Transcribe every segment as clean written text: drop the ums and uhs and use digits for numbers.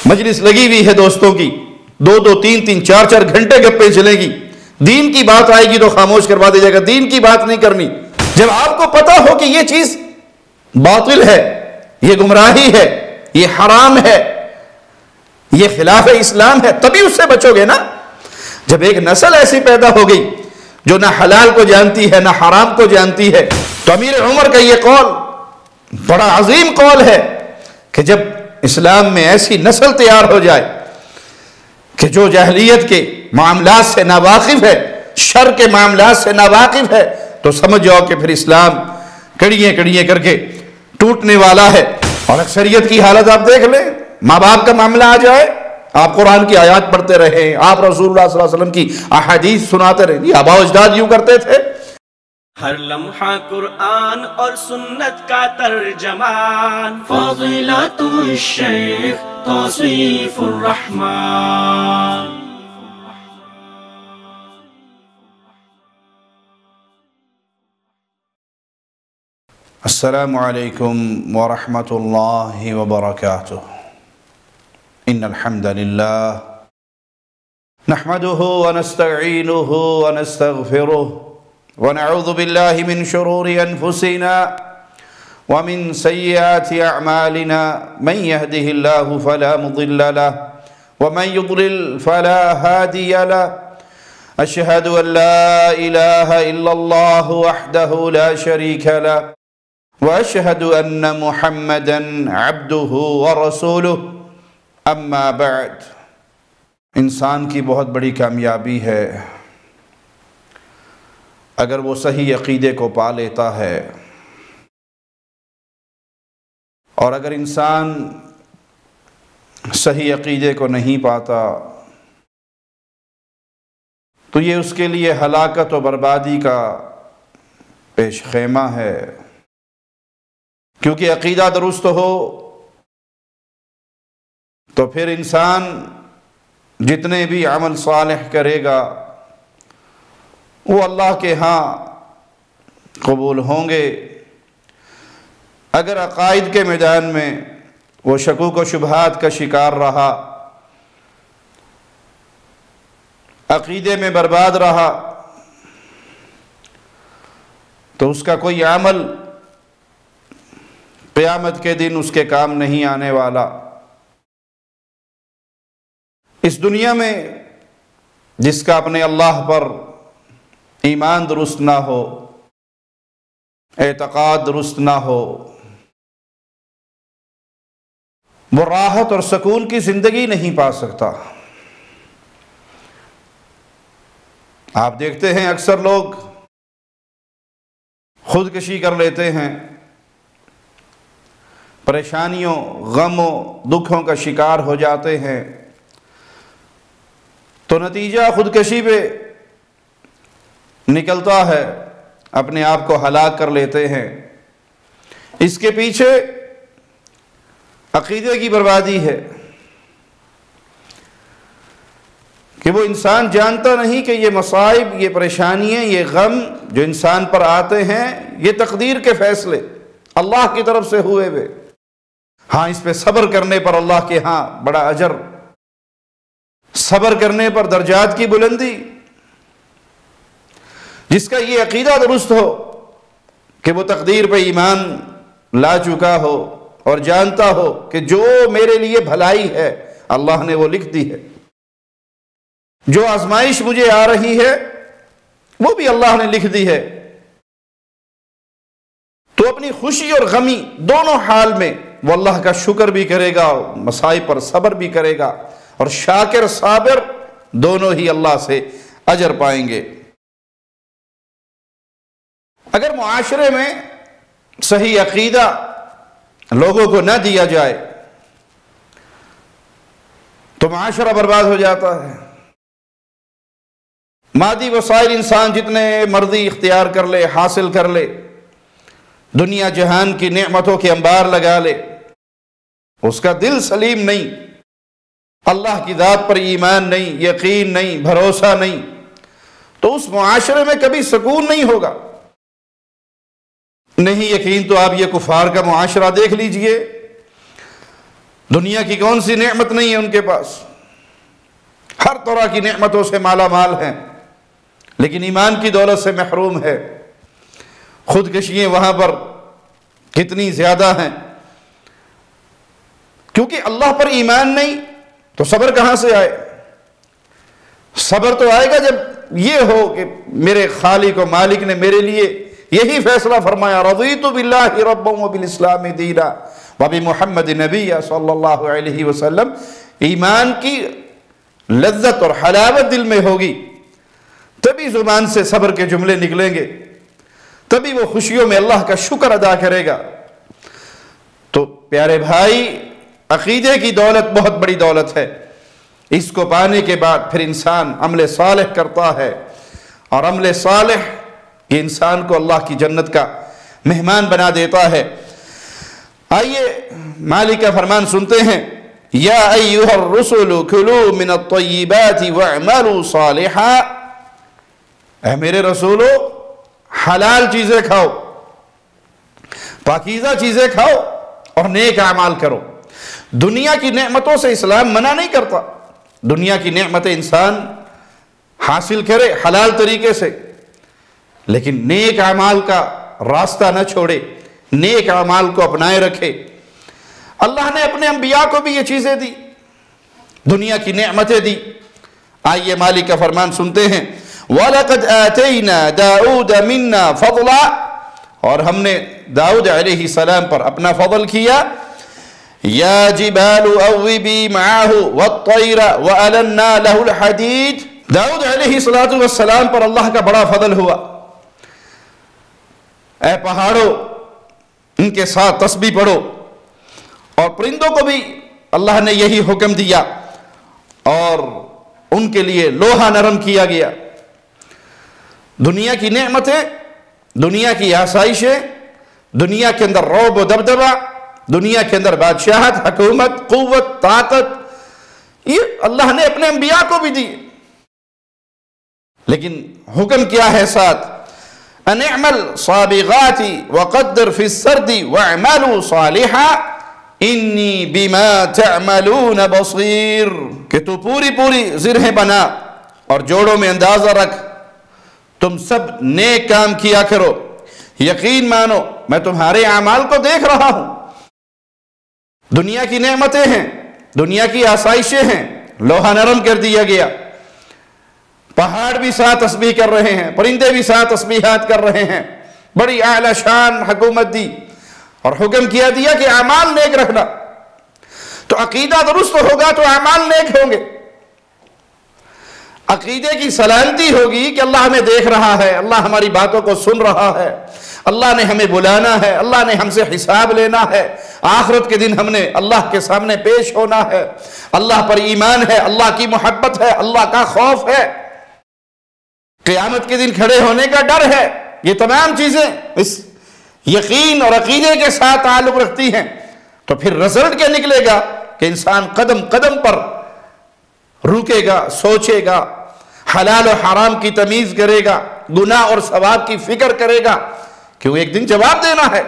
مجلس لگی ہوئی ہے دوستوں کی، 2 3 4 گھنٹے گپیں چلیں گی، دین کی بات آئے گی تو خاموش کروا دیا جائے گا، دین کی بات نہیں کرنی۔ جب آپ کو پتا ہو کہ یہ چیز باطل ہے، یہ گمراہی ہے، یہ حرام ہے، یہ خلاف اسلام ہے، تبھی اس سے بچو گے نا۔ جب ایک نسل ایسی پیدا ہو گئی جو نہ حلال کو جانتی ہے نہ حرام کو جانتی ہے، تو امیر عمر کا یہ قول بڑا عظیم قول ہے کہ جب اسلام میں ایسی نسل تیار ہو جائے کہ جو جاہلیت کے معاملات سے ناواقف ہے، شر کے معاملات سے ناواقف ہے، تو سمجھ جاؤ کہ پھر اسلام کڑیاں کڑیاں کر کے ٹوٹنے والا ہے۔ اور اکثریت کی حالت آپ دیکھ لیں، ماں باپ کا معاملہ آ جائے، آپ قرآن کی آیات پڑھتے رہیں، آپ رسول اللہ صلی اللہ علیہ وسلم کی احادیث سناتے رہیں، یہ آباء و اجداد یوں کرتے تھے۔ ہر لمحہ قرآن اور سنت کا ترجمان، فضیلت الشیخ توصیف الرحمن۔ السلام علیکم ورحمۃ اللہ وبرکاتہ۔ ان الحمد للہ نحمده ونستعینه ونستغفره ونعوذ باللہ من شرور انفسنا ومن سیئات اعمالنا، من يهده اللہ فلا مضل له ومن يضلل فلا هادی له، اشہد ان لا الہ الا اللہ وحدہ لا شریک له واشہد ان محمدا عبدہ ورسولہ، اما بعد۔ انسان کی بہت بڑی کامیابی ہے اگر وہ صحیح عقیدے کو پا لیتا ہے، اور اگر انسان صحیح عقیدے کو نہیں پاتا تو یہ اس کے لیے ہلاکت و بربادی کا پیش خیمہ ہے، کیونکہ عقیدہ درست ہو تو پھر انسان جتنے بھی عمل صالح کرے گا وہ اللہ کے ہاں قبول ہوں گے۔ اگر عقائد کے میدان میں وہ شکوک و شبہات کا شکار رہا، عقیدے میں برباد رہا، تو اس کا کوئی عمل قیامت کے دن اس کے کام نہیں آنے والا۔ اس دنیا میں جس کا اپنے اللہ پر ایمان درست نہ ہو، اعتقاد درست نہ ہو، وہ راحت اور سکون کی زندگی نہیں پا سکتا۔ آپ دیکھتے ہیں اکثر لوگ خودکشی کر لیتے ہیں، پریشانیوں، غموں، دکھوں کا شکار ہو جاتے ہیں، تو نتیجہ خودکشی پہ نکلتا ہے، اپنے آپ کو ہلاک کر لیتے ہیں۔ اس کے پیچھے عقیدے کی بربادی ہے کہ وہ انسان جانتا نہیں کہ یہ مصائب، یہ پریشانیاں، یہ غم جو انسان پر آتے ہیں، یہ تقدیر کے فیصلے اللہ کی طرف سے ہوئے ہوئے۔ ہاں، اس پہ صبر کرنے پر اللہ کے ہاں بڑا اجر، صبر کرنے پر درجات کی بلندی۔ جس کا یہ عقیدہ درست ہو کہ وہ تقدیر پہ ایمان لا چکا ہو اور جانتا ہو کہ جو میرے لیے بھلائی ہے اللہ نے وہ لکھ دی ہے، جو آزمائش مجھے آ رہی ہے وہ بھی اللہ نے لکھ دی ہے، تو اپنی خوشی اور غمی دونوں حال میں وہ اللہ کا شکر بھی کرے گا، مصائب پر صبر بھی کرے گا، اور شاکر صابر دونوں ہی اللہ سے اجر پائیں گے۔ اگر معاشرے میں صحیح عقیدہ لوگوں کو نہ دیا جائے تو معاشرہ برباد ہو جاتا ہے۔ مادی وسائل انسان جتنے مرضی اختیار کر لے، حاصل کر لے، دنیا جہان کی نعمتوں کے انبار لگا لے، اس کا دل سلیم نہیں، اللہ کی ذات پر ایمان نہیں، یقین نہیں، بھروسہ نہیں، تو اس معاشرے میں کبھی سکون نہیں ہوگا۔ نہیں یقین تو آپ یہ کفار کا معاشرہ دیکھ لیجئے، دنیا کی کون سی نعمت نہیں ہے ان کے پاس، ہر طرح کی نعمتوں سے مالا مال ہیں، لیکن ایمان کی دولت سے محروم ہے۔ خودکشیاں وہاں پر کتنی زیادہ ہیں، کیونکہ اللہ پر ایمان نہیں تو صبر کہاں سے آئے؟ صبر تو آئے گا جب یہ ہو کہ میرے خالق و مالک نے میرے لیے یہی فیصلہ فرمایا، رضیت باللہ ربا وبالاسلام دینا وبمحمد نبی صلی اللہ علیہ وسلم۔ ایمان کی لذت اور حلاوت دل میں ہوگی، تبھی زبان سے صبر کے جملے نکلیں گے، تبھی وہ خوشیوں میں اللہ کا شکر ادا کرے گا۔ تو پیارے بھائی، عقیدے کی دولت بہت بڑی دولت ہے، اس کو پانے کے بعد پھر انسان عمل صالح کرتا ہے، اور عمل صالح یہ انسان کو اللہ کی جنت کا مہمان بنا دیتا ہے۔ آئیے مالک کا فرمان سنتے ہیں، یا ایھا الرسل کلوا من الطیبات واعملوا صالحا، اے میرے رسولو حلال چیزیں کھاؤ، پاکیزہ چیزیں کھاؤ اور نیک اعمال کرو۔ دنیا کی نعمتوں سے اسلام منع نہیں کرتا، دنیا کی نعمتیں انسان حاصل کرے حلال طریقے سے، لیکن نیک اعمال کا راستہ نہ چھوڑے، نیک اعمال کو اپنائے رکھے۔ اللہ نے اپنے انبیاء کو بھی یہ چیزیں دی، دنیا کی نعمتیں دی۔ آئیے مالک کا فرمان سنتے ہیں، وَلَقَدْ آتَيْنَا دَاؤُودَ مِنَّا فَضْلًا، اور ہم نے داؤد علیہ السلام پر اپنا فضل کیا۔ یا جبال اوبی معاہ والطیر وَأَلَنَّا لَهُ الْحَدِيدِ، داؤد علیہ السلام پر اللہ کا بڑا فضل ہوا۔ اے پہاڑوں ان کے ساتھ تسبیح پڑھو، اور پرندوں کو بھی اللہ نے یہی حکم دیا، اور ان کے لیے لوہا نرم کیا گیا۔ دنیا کی نعمتیں، دنیا کی آسائشیں، دنیا کے اندر رعب و دبدبہ، دنیا کے اندر بادشاہت، حکومت، قوت، طاقت، یہ اللہ نے اپنے انبیاء کو بھی دی، لیکن حکم کیا ہے ساتھ؟ ان اعمل صابغات وقدر فی السرد واعملوا صالحا انی بما تعملون بصیر، کہ تو پوری پوری زرہیں بنا اور جوڑوں میں اندازہ رکھ، تم سب نیک کام کیا کرو، یقین مانو میں تمہارے اعمال کو دیکھ رہا ہوں۔ دنیا کی نعمتیں ہیں، دنیا کی آسائشیں ہیں، لوہا نرم کر دیا گیا، پہاڑ بھی ساتھ تسبیح کر رہے ہیں، پرندے بھی ساتھ تسبیحات کر رہے ہیں، بڑی اعلی شان حکومت دی، اور حکم کیا دیا کہ اعمال نیک رکھنا۔ تو عقیدہ درست ہوگا تو اعمال نیک ہوں گے، عقیدے کی سلامتی ہوگی کہ اللہ ہمیں دیکھ رہا ہے، اللہ ہماری باتوں کو سن رہا ہے، اللہ نے ہمیں بلانا ہے، اللہ نے ہم سے حساب لینا ہے، آخرت کے دن ہم نے اللہ کے سامنے پیش ہونا ہے، اللہ پر ایمان ہے، اللہ کی محبت ہے، اللہ کا خوف ہے، قیامت کے دن کھڑے ہونے کا ڈر ہے۔ یہ تمام چیزیں اس یقین اور عقیدے کے ساتھ تعلق رکھتی ہیں۔ تو پھر رزلٹ کیا نکلے گا کہ انسان قدم قدم پر روکے گا، سوچے گا، حلال و حرام کی تمیز کرے گا، گناہ اور ثواب کی فکر کرے گا، کیوں ایک دن جواب دینا ہے۔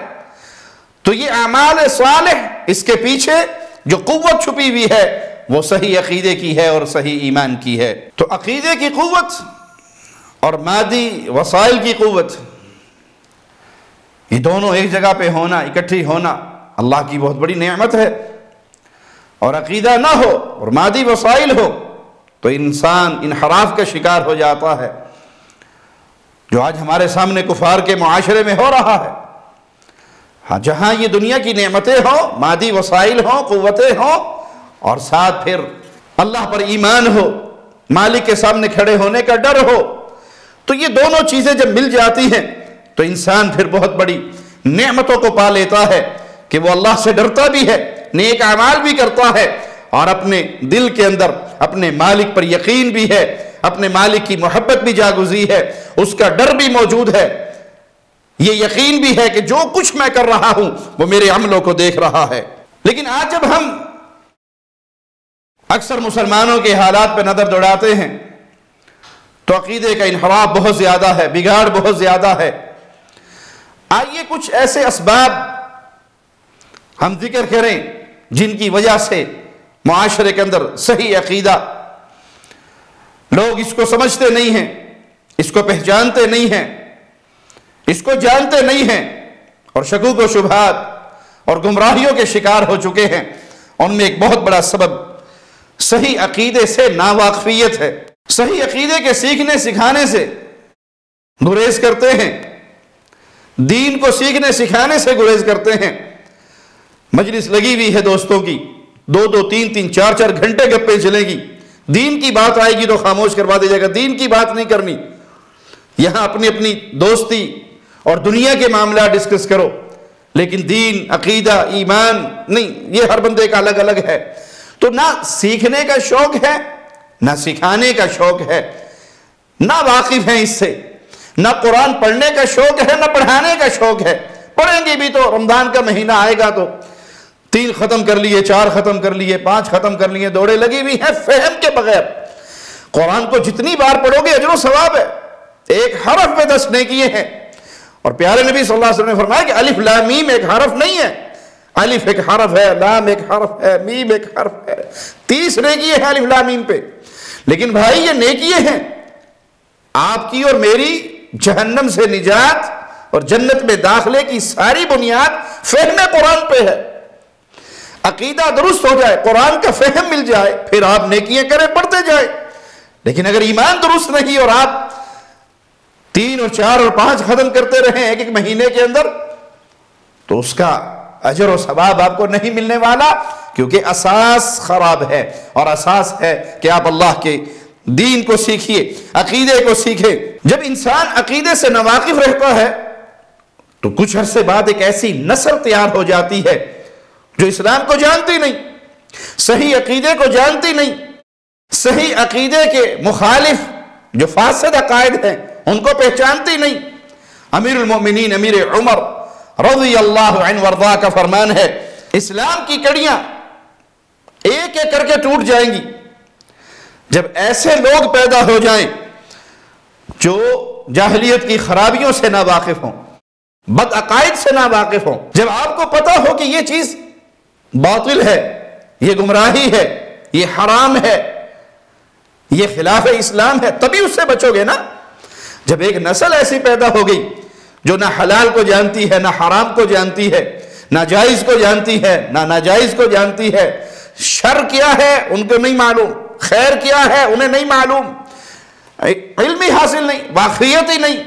تو یہ اعمال صالح، اس کے پیچھے جو قوت چھپی ہوئی ہے وہ صحیح عقیدے کی ہے اور صحیح ایمان کی ہے۔ تو عقیدے کی قوت اور مادی وسائل کی قوت، یہ دونوں ایک جگہ پہ ہونا، اکٹھی ہونا اللہ کی بہت بڑی نعمت ہے۔ اور عقیدہ نہ ہو اور مادی وسائل ہو تو انسان انحراف کا شکار ہو جاتا ہے، جو آج ہمارے سامنے کفار کے معاشرے میں ہو رہا ہے۔ ہاں، جہاں یہ دنیا کی نعمتیں ہوں، مادی وسائل ہوں، قوتیں ہوں، اور ساتھ پھر اللہ پر ایمان ہو، مالک کے سامنے کھڑے ہونے کا ڈر ہو، تو یہ دونوں چیزیں جب مل جاتی ہیں تو انسان پھر بہت بڑی نعمتوں کو پا لیتا ہے کہ وہ اللہ سے ڈرتا بھی ہے، نیک اعمال بھی کرتا ہے، اور اپنے دل کے اندر اپنے مالک پر یقین بھی ہے، اپنے مالک کی محبت بھی جاگزی ہے، اس کا ڈر بھی موجود ہے، یہ یقین بھی ہے کہ جو کچھ میں کر رہا ہوں وہ میرے عملوں کو دیکھ رہا ہے۔ لیکن آج جب ہم اکثر مسلمانوں کے حالات پہ نظر دوڑاتے ہیں تو عقیدے کا انحراف بہت زیادہ ہے، بگاڑ بہت زیادہ ہے۔ آئیے کچھ ایسے اسباب ہم ذکر کریں جن کی وجہ سے معاشرے کے اندر صحیح عقیدہ لوگ اس کو سمجھتے نہیں ہیں، اس کو پہچانتے نہیں ہیں، اس کو جانتے نہیں ہیں، اور شکوک و شبہات اور گمراہیوں کے شکار ہو چکے ہیں۔ ان میں ایک بہت بڑا سبب صحیح عقیدے سے ناواقفیت ہے۔ صحیح عقیدے کے سیکھنے سکھانے سے گریز کرتے ہیں، دین کو سیکھنے سکھانے سے گریز کرتے ہیں۔ مجلس لگی ہوئی ہے دوستوں کی، 2 3 4 گھنٹے گپیں چلیں گی، دین کی بات آئے گی تو خاموش کروا دیا جائے گا، دین کی بات نہیں کرنی۔ یہاں اپنی اپنی دوستی اور دنیا کے معاملات ڈسکس کرو، لیکن دین، عقیدہ، ایمان نہیں، یہ ہر بندے کا الگ الگ ہے۔ تو نہ سیکھنے کا شوق ہے، نہ سکھانے کا شوق ہے، نہ واقف ہیں اس سے، نہ قرآن پڑھنے کا شوق ہے، نہ پڑھانے کا شوق ہے۔ پڑھیں گے بھی تو رمضان کا مہینہ آئے گا تو 3 ختم کر لیے، 4 ختم کر لیے، 5 ختم کر لیے، دوڑے لگی ہوئی ہیں فہم کے بغیر۔ قرآن کو جتنی بار پڑھو گے اجر و ثواب ہے، ایک حرف پہ 10 نیکیے ہیں۔ اور پیارے نبی صلی اللہ علیہ وسلم نے فرمایا کہ الف لام میم ایک حرف نہیں ہے، الف ایک حرف ہے، لام ایک حرف ہے، میم ایک حرف ہے، 30 نیکیے ہیں الف لام میم پہ۔ لیکن بھائی یہ نیکیے ہیں، آپ کی اور میری جہنم سے نجات اور جنت میں داخلے کی ساری بنیاد فہم قرآن پہ ہے۔ عقیدہ درست ہو جائے، قرآن کا فہم مل جائے، پھر آپ نیکیاں کریں، پڑھتے جائیں۔ لیکن اگر ایمان درست نہیں اور آپ 3 اور 4 اور 5 ختم کرتے رہیں ایک مہینے کے اندر، تو اس کا اجر و ثواب آپ کو نہیں ملنے والا، کیونکہ اساس خراب ہے۔ اور اساس ہے کہ آپ اللہ کے دین کو سیکھیے، عقیدے کو سیکھیں۔ جب انسان عقیدے سے ناواقف رہتا ہے تو کچھ عرصے بعد ایک ایسی نسل تیار ہو جاتی ہے جو اسلام کو جانتی نہیں، صحیح عقیدے کو جانتی نہیں، صحیح عقیدے کے مخالف جو فاسد عقائد ہیں ان کو پہچانتی نہیں۔ امیر المومنین امیر عمر رضی اللہ عنہ وارضاہ کا فرمان ہے، اسلام کی کڑیاں ایک ایک کر کے ٹوٹ جائیں گی جب ایسے لوگ پیدا ہو جائیں جو جاہلیت کی خرابیوں سے ناواقف ہوں، بد عقائد سے ناواقف ہوں۔ جب آپ کو پتا ہو کہ یہ چیز باطل ہے، یہ گمراہی ہے، یہ حرام ہے، یہ خلاف اسلام ہے، تبھی اس سے بچو گے نا۔ جب ایک نسل ایسی پیدا ہو گئی جو نہ حلال کو جانتی ہے، نہ حرام کو جانتی ہے، نہ جائز کو جانتی ہے، نہ ناجائز کو جانتی ہے، شر کیا ہے ان کو نہیں معلوم، خیر کیا ہے انہیں نہیں معلوم، علم ہی حاصل نہیں، واقفیت ہی نہیں،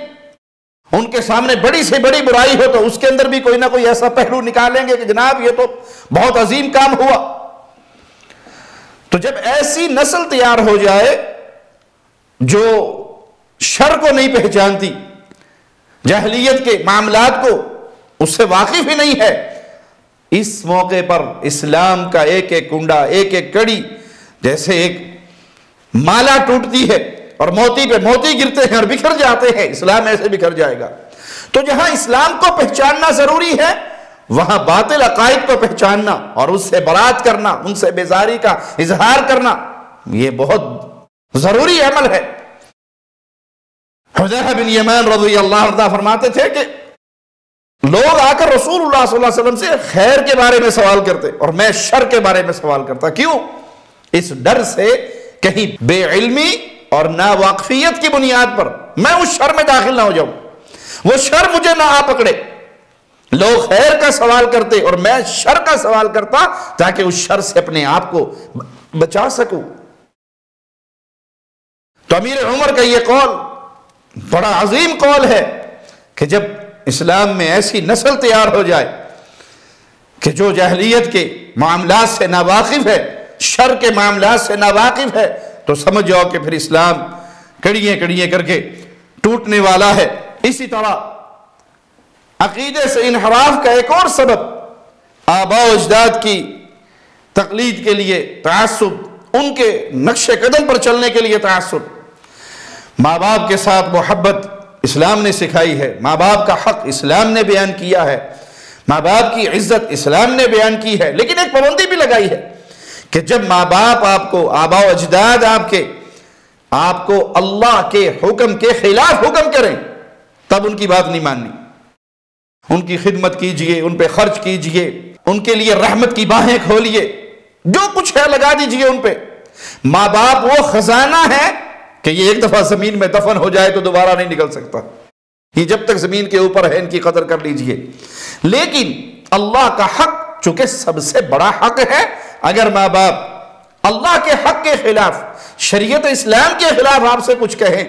ان کے سامنے بڑی سے بڑی برائی ہو تو اس کے اندر بھی کوئی نہ کوئی ایسا پہلو نکالیں گے کہ جناب یہ تو بہت عظیم کام ہوا۔ تو جب ایسی نسل تیار ہو جائے جو شر کو نہیں پہچانتی، جاہلیت کے معاملات کو اس سے واقف ہی نہیں ہے، اس موقع پر اسلام کا ایک ایک کنڈا، ایک ایک کڑی جیسے ایک مالا ٹوٹتی ہے اور موتی پہ موتی گرتے ہیں اور بکھر جاتے ہیں، اسلام ایسے بکھر جائے گا۔ تو جہاں اسلام کو پہچاننا ضروری ہے وہاں باطل عقائد کو پہچاننا اور اس سے برات کرنا، ان سے بیزاری کا اظہار کرنا، یہ بہت ضروری عمل ہے۔ حذیفہ بن یمان رضی اللہ عنہ فرماتے تھے کہ لوگ آ کر رسول اللہ صلی اللہ علیہ وسلم سے خیر کے بارے میں سوال کرتے اور میں شر کے بارے میں سوال کرتا، کیوں؟ اس ڈر سے کہیں بے علمی اور ناواقفیت کی بنیاد پر میں اس شر میں داخل نہ ہو جاؤں، وہ شر مجھے نہ آ پکڑے۔ لوگ خیر کا سوال کرتے اور میں شر کا سوال کرتا تاکہ اس شر سے اپنے آپ کو بچا سکوں۔ تو امیر عمر کا یہ قول بڑا عظیم قول ہے کہ جب اسلام میں ایسی نسل تیار ہو جائے کہ جو جاہلیت کے معاملات سے ناواقف ہے، شر کے معاملات سے ناواقف ہے، تو سمجھ جاؤ کہ پھر اسلام کڑیاں کڑیاں کر کے ٹوٹنے والا ہے۔ اسی طرح عقیدے سے انحراف کا ایک اور سبب آباء و اجداد کی تقلید کے لیے تعصب، ان کے نقش قدم پر چلنے کے لیے تعصب۔ ماں باپ کے ساتھ محبت اسلام نے سکھائی ہے، ماں باپ کا حق اسلام نے بیان کیا ہے، ماں باپ کی عزت اسلام نے بیان کی ہے، لیکن ایک پابندی بھی لگائی ہے کہ جب ماں باپ آپ کو، آباء و اجداد آپ کو اللہ کے حکم کے خلاف حکم کریں تب ان کی بات نہیں ماننی۔ ان کی خدمت کیجئے، ان پہ خرچ کیجئے، ان کے لیے رحمت کی باہیں کھولیے، جو کچھ ہے لگا دیجئے ان پہ۔ ماں باپ وہ خزانہ ہے کہ یہ ایک دفعہ زمین میں دفن ہو جائے تو دوبارہ نہیں نکل سکتا، یہ جب تک زمین کے اوپر ہے ان کی قدر کر لیجئے۔ لیکن اللہ کا حق چونکہ سب سے بڑا حق ہے، اگر ماں باپ اللہ کے حق کے خلاف، شریعت اسلام کے خلاف آپ سے کچھ کہیں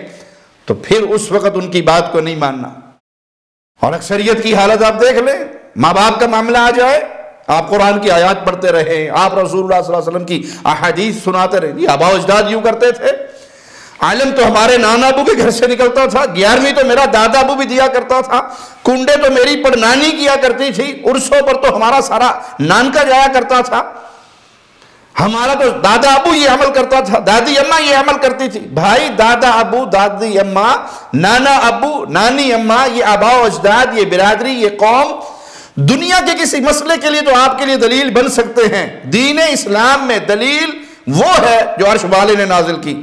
تو پھر اس وقت ان کی بات کو نہیں ماننا۔ اور اکثریت کی حالت آپ دیکھ لیں، ماں باپ کا معاملہ آ جائے، آپ قرآن کی آیات پڑھتے رہیں، آپ رسول اللہ صلی اللہ علیہ وسلم کی احادیث سناتے رہیں، یہ آبا و اجداد یوں کرتے تھے، علم تو ہمارے نانا ابو کے گھر سے نکلتا تھا، 11ویں تو میرا دادا ابو بھی دیا کرتا تھا، کنڈے تو میری پڑنانی کیا کرتی تھی، عرسوں پر تو ہمارا سارا نانکا جایا کرتا تھا، ہمارا تو دادا ابو یہ عمل کرتا تھا، دادی اماں یہ عمل کرتی تھی۔ بھائی دادا ابو، دادی اماں، نانا ابو، نانی اماں، یہ آبا و اجداد، یہ برادری، یہ قوم دنیا کے کسی مسئلے کے لیے تو آپ کے لیے دلیل بن سکتے ہیں، دین اسلام میں دلیل وہ ہے جو عرش والے نے نازل کی۔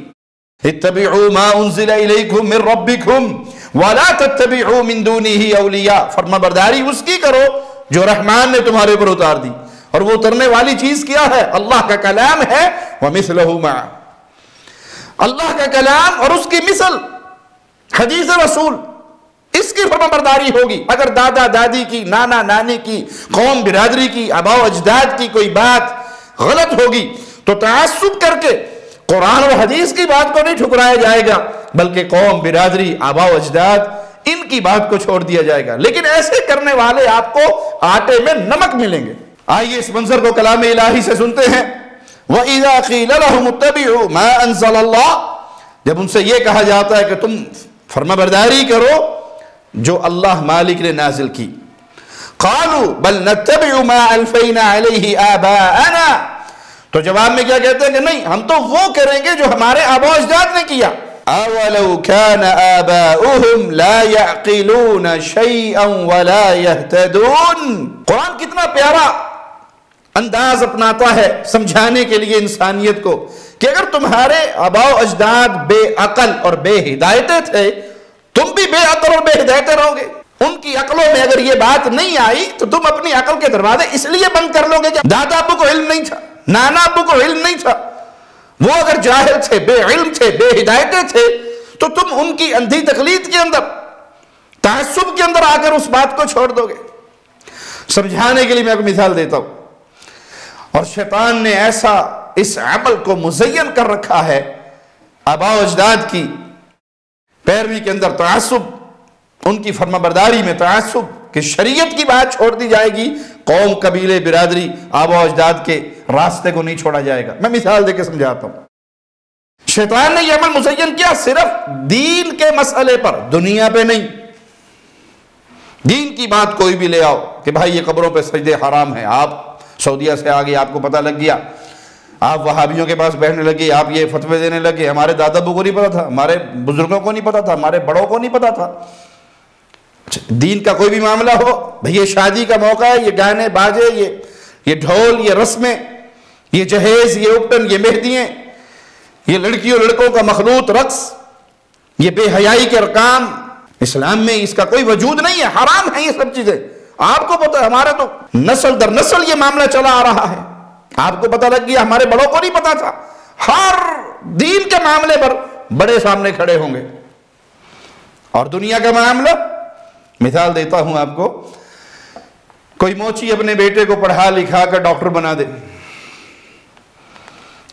اتبعوا ما انزل الیکم من ربکم ولا تتبعوا من دونه اولیاء، فرما برداری اس کی کرو جو رحمان نے تمہارے اوپر اتار دی، اور وہ اترنے والی چیز کیا ہے؟ اللہ کا کلام ہے، ومثلہ معہ، اللہ کا کلام اور اس کی مثل حدیث رسول، اس کی فرما برداری ہوگی۔ اگر دادا دادی کی، نانا نانی کی، قوم برادری کی، آبا و اجداد کی کوئی بات غلط ہوگی تو تعصب کر کے قرآن و حدیث کی بات کو نہیں ٹھکرایا جائے گا، بلکہ قوم برادری، آبا و اجداد، ان کی بات کو چھوڑ دیا جائے گا۔ لیکن ایسے کرنے والے آپ کو آٹے میں نمک ملیں گے۔ آئیے اس منظر کو کلام الہی سے سنتے ہیں۔ وَإِذَا قِيلَ لَهُمُ اتَّبِعُوا مَا أَنزَلَ اللَّهُ، جب ان سے یہ کہا جاتا ہے کہ تم فرما برداری کرو جو اللہ مالک نے نازل کی، قَالُوا بَلْ نَتَّبِعُ مَا أَلْفَيْنَا عَلَيْهِ آبَاءَنَا، تو جواب میں کیا کہتے ہیں کہ نہیں، ہم تو وہ کریں گے جو ہمارے آبا و اجداد نے کیا۔ أَوَلَوْ كَانَ آبَاؤُهُمْ لَا يَعْقِلُونَ شَيْئًا وَلَا يَهْتَدُونَ، قرآن کتنا پیارا انداز اپناتا ہے سمجھانے کے لیے انسانیت کو کہ اگر تمہارے آبا و اجداد بے عقل اور بے ہدایتیں تھے، تم بھی بے عقل اور بے ہدایتیں رہو گے۔ ان کی عقلوں میں اگر یہ بات نہیں آئی تو تم اپنی عقل کے دروازے اس لیے بند کر لو گے کہ دادا ابو کو علم نہیں تھا، نانا ابو کو علم نہیں تھا، وہ اگر جاہل تھے، بے علم تھے، بے ہدایتیں تھے، تو تم ان کی اندھی تقلید کے اندر، تعصب کے اندر آ کر اس بات کو چھوڑ دو گے۔ سمجھانے کے لیے میں ایک مثال دیتا ہوں، اور شیطان نے ایسا اس عمل کو مزین کر رکھا ہے، آبا و اجداد کی پیروی کے اندر تعصب، ان کی فرما برداری میں تعصب، کہ شریعت کی بات چھوڑ دی جائے گی، قوم، قبیلے، برادری، آبا و اجداد کے راستے کو نہیں چھوڑا جائے گا۔ میں مثال دے کے سمجھاتا ہوں۔ شیطان نے یہ عمل مزین کیا صرف دین کے مسئلے پر، دنیا پہ نہیں۔ دین کی بات کوئی بھی لے آؤ کہ بھائی یہ قبروں پہ سجدے حرام ہیں، آپ سعودیہ سے آگے آپ کو پتہ لگ گیا، آپ وہابیوں کے پاس بیٹھنے لگے، آپ یہ فتوے دینے لگے، ہمارے دادا ابو کو نہیں پتا تھا، ہمارے بزرگوں کو نہیں پتا تھا، ہمارے بڑوں کو نہیں پتا تھا۔ دین کا کوئی بھی معاملہ ہو، بھئی یہ شادی کا موقع ہے، یہ گانے باجے، یہ ڈھول، یہ رسمیں، یہ جہیز، یہ اپٹن، یہ مہدییں، یہ لڑکیوں لڑکوں کا مخلوط رقص، یہ بے حیائی کے ارکان، اسلام میں اس کا کوئی وجود نہیں ہے، حرام ہے یہ سب چیزیں۔ آپ کو پتہ ہے، ہمارے تو نسل در نسل یہ معاملہ چلا آ رہا ہے، آپ کو پتہ لگ گیا، ہمارے بڑوں کو نہیں پتا تھا۔ ہر دین کے معاملے پر بڑے سامنے کھڑے ہوں گے۔ اور دنیا کا معاملہ، مثال دیتا ہوں آپ کو، کوئی موچی اپنے بیٹے کو پڑھا لکھا کر ڈاکٹر بنا دے،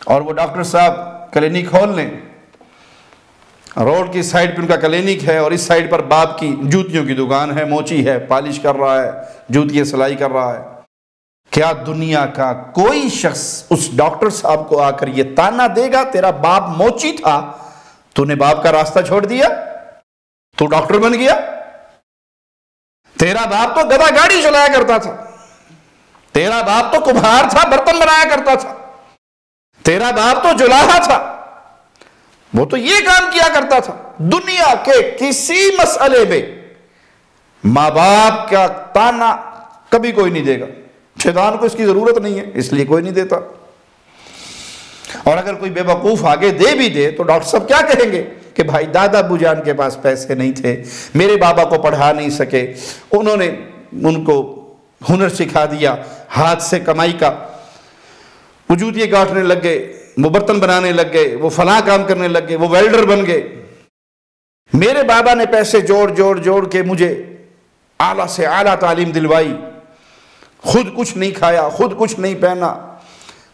اور وہ ڈاکٹر صاحب کلینک کھول لیں، روڈ کی سائڈ پہ ان کا کلینک ہے، اور اس سائڈ پر باپ کی جوتیوں کی دکان ہے، موچی ہے، پالش کر رہا ہے، جوتیاں سلائی کر رہا ہے۔ کیا دنیا کا کوئی شخص اس ڈاکٹر صاحب کو آ کر یہ تانا دے گا تیرا باپ موچی تھا، تو نے باپ کا راستہ چھوڑ دیا، تو ڈاکٹر بن گیا؟ تیرا باپ تو گدھا گاڑی چلایا کرتا تھا، تیرا باپ تو کمہار تھا، برتن بنایا کرتا تھا، تیرا باپ تو جلاحا تھا، وہ تو یہ کام کیا کرتا تھا۔ دنیا کے کسی مسئلے میں ماں باپ کا تانا کبھی کوئی نہیں دے گا، شیطان کو اس کی ضرورت نہیں ہے، اس لیے کوئی نہیں دیتا۔ اور اگر کوئی بے وقوف آگے دے بھی دے تو ڈاکٹر صاحب کیا کہیں گے کہ بھائی دادا ابو جان کے پاس پیسے نہیں تھے، میرے بابا کو پڑھا نہیں سکے، انہوں نے ان کو ہنر سکھا دیا، ہاتھ سے کمائی کا، وہ جوتیے کاٹنے لگ گئے، وہ برتن بنانے لگ گئے، وہ فلاں کام کرنے لگ گئے، وہ ویلڈر بن گئے۔ میرے بابا نے پیسے جوڑ کے مجھے اعلیٰ سے اعلیٰ تعلیم دلوائی، خود کچھ نہیں کھایا، خود کچھ نہیں پہنا،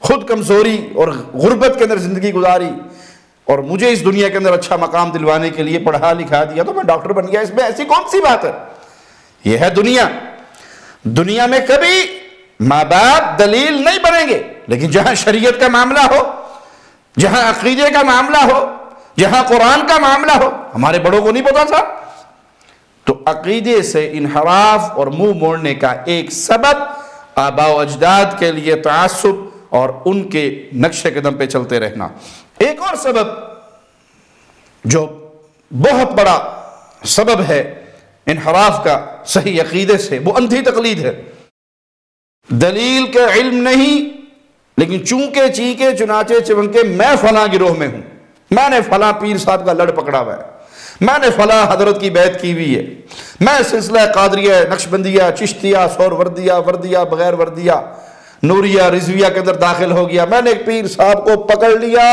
خود کمزوری اور غربت کے اندر زندگی گزاری، اور مجھے اس دنیا کے اندر اچھا مقام دلوانے کے لیے پڑھا لکھا دیا تو میں ڈاکٹر بن گیا۔ اس میں ایسی کون سی بات ہے؟ یہ ہے دنیا۔ دنیا میں کبھی ماں باپ دلیل نہیں بنیں گے، لیکن جہاں شریعت کا معاملہ ہو، جہاں عقیدے کا معاملہ ہو، جہاں قرآن کا معاملہ ہو، ہمارے بڑوں کو نہیں پتا تھا، تو عقیدے سے انحراف اور منہ موڑنے کا ایک سبب آباء و اجداد کے لیے تعصب اور ان کے نقشے قدم پہ چلتے رہنا۔ ایک اور سبب جو بہت بڑا سبب ہے انحراف کا صحیح عقیدے سے، وہ اندھی تقلید ہے۔ دلیل کا علم نہیں، لیکن چونکے چینکے چنانچے چونکے میں فلاں گروہ میں ہوں، میں نے فلاں پیر صاحب کا لڑ پکڑا ہوا ہے، میں نے فلاں حضرت کی بیعت کی ہوئی ہے، میں سلسلہ قادریہ، نقشبندیہ، چشتیہ، سور وردیہ بغیر وردیہ، نوریہ، رضویہ کے اندر داخل ہو گیا، میں نے ایک پیر صاحب کو پکڑ لیا،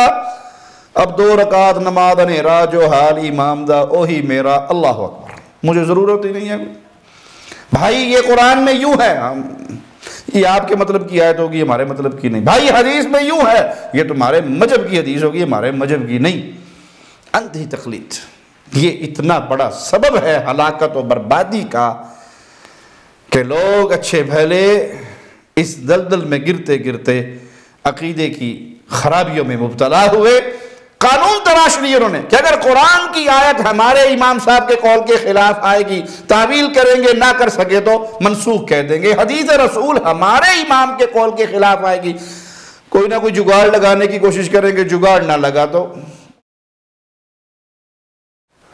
اب 2 رکعت نماز انہرا جو حال امام دا اوہی میرا، اللہ اکبر، مجھے ضرورت ہی نہیں ہے۔ بھائی یہ قرآن میں یوں ہے، یہ آپ کے مطلب کی آیت ہوگی، ہمارے مطلب کی نہیں۔ بھائی حدیث میں یوں ہے، یہ تمہارے مذہب کی حدیث ہوگی، ہمارے مذہب کی نہیں۔ اندھی تقلید یہ اتنا بڑا سبب ہے ہلاکت و بربادی کا کہ لوگ اچھے بھلے اس دلدل میں گرتے گرتے عقیدے کی خرابیوں میں مبتلا ہوئے۔ قانون تراش لیے انہوں نے کہ اگر قرآن کی آیت ہمارے امام صاحب کے قول کے خلاف آئے گی، تعویل کریں گے، نہ کر سکے تو منسوخ کہہ دیں گے۔ حدیث رسول ہمارے امام کے قول کے خلاف آئے گی، کوئی نہ کوئی جگاڑ لگانے کی کوشش کریں گے، جگاڑ نہ لگا تو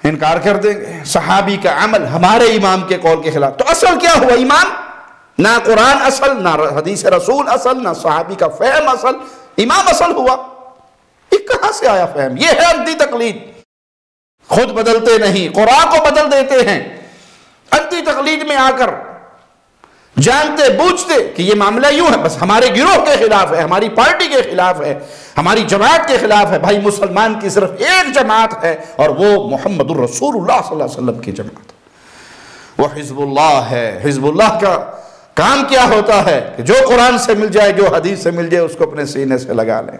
انکار کر دیں گے۔ صحابی کا عمل ہمارے امام کے قول کے خلاف، تو اصل کیا ہوا؟ ایمان، نہ قرآن اصل، نہ حدیث رسول اصل، نہ صحابی کا فہم اصل، امام اصل ہوا۔ یہ کہاں سے آیا فہم؟ یہ ہے اندھی تقلید۔ خود بدلتے نہیں، قرآن کو بدل دیتے ہیں، اندھی تقلید میں آ کر جانتے بوجھتے کہ یہ معاملہ یوں ہے، بس ہمارے گروہ کے خلاف ہے، ہماری پارٹی کے خلاف ہے، ہماری جماعت کے خلاف ہے۔ بھائی مسلمان کی صرف ایک جماعت ہے، اور وہ محمد الرسول اللہ صلی اللہ علیہ وسلم کی جماعت، وہ حزب اللہ ہے۔ حزب اللہ کا کام کیا ہوتا ہے کہ جو قرآن سے مل جائے، جو حدیث سے مل جائے، اس کو اپنے سینے سے لگا لیں،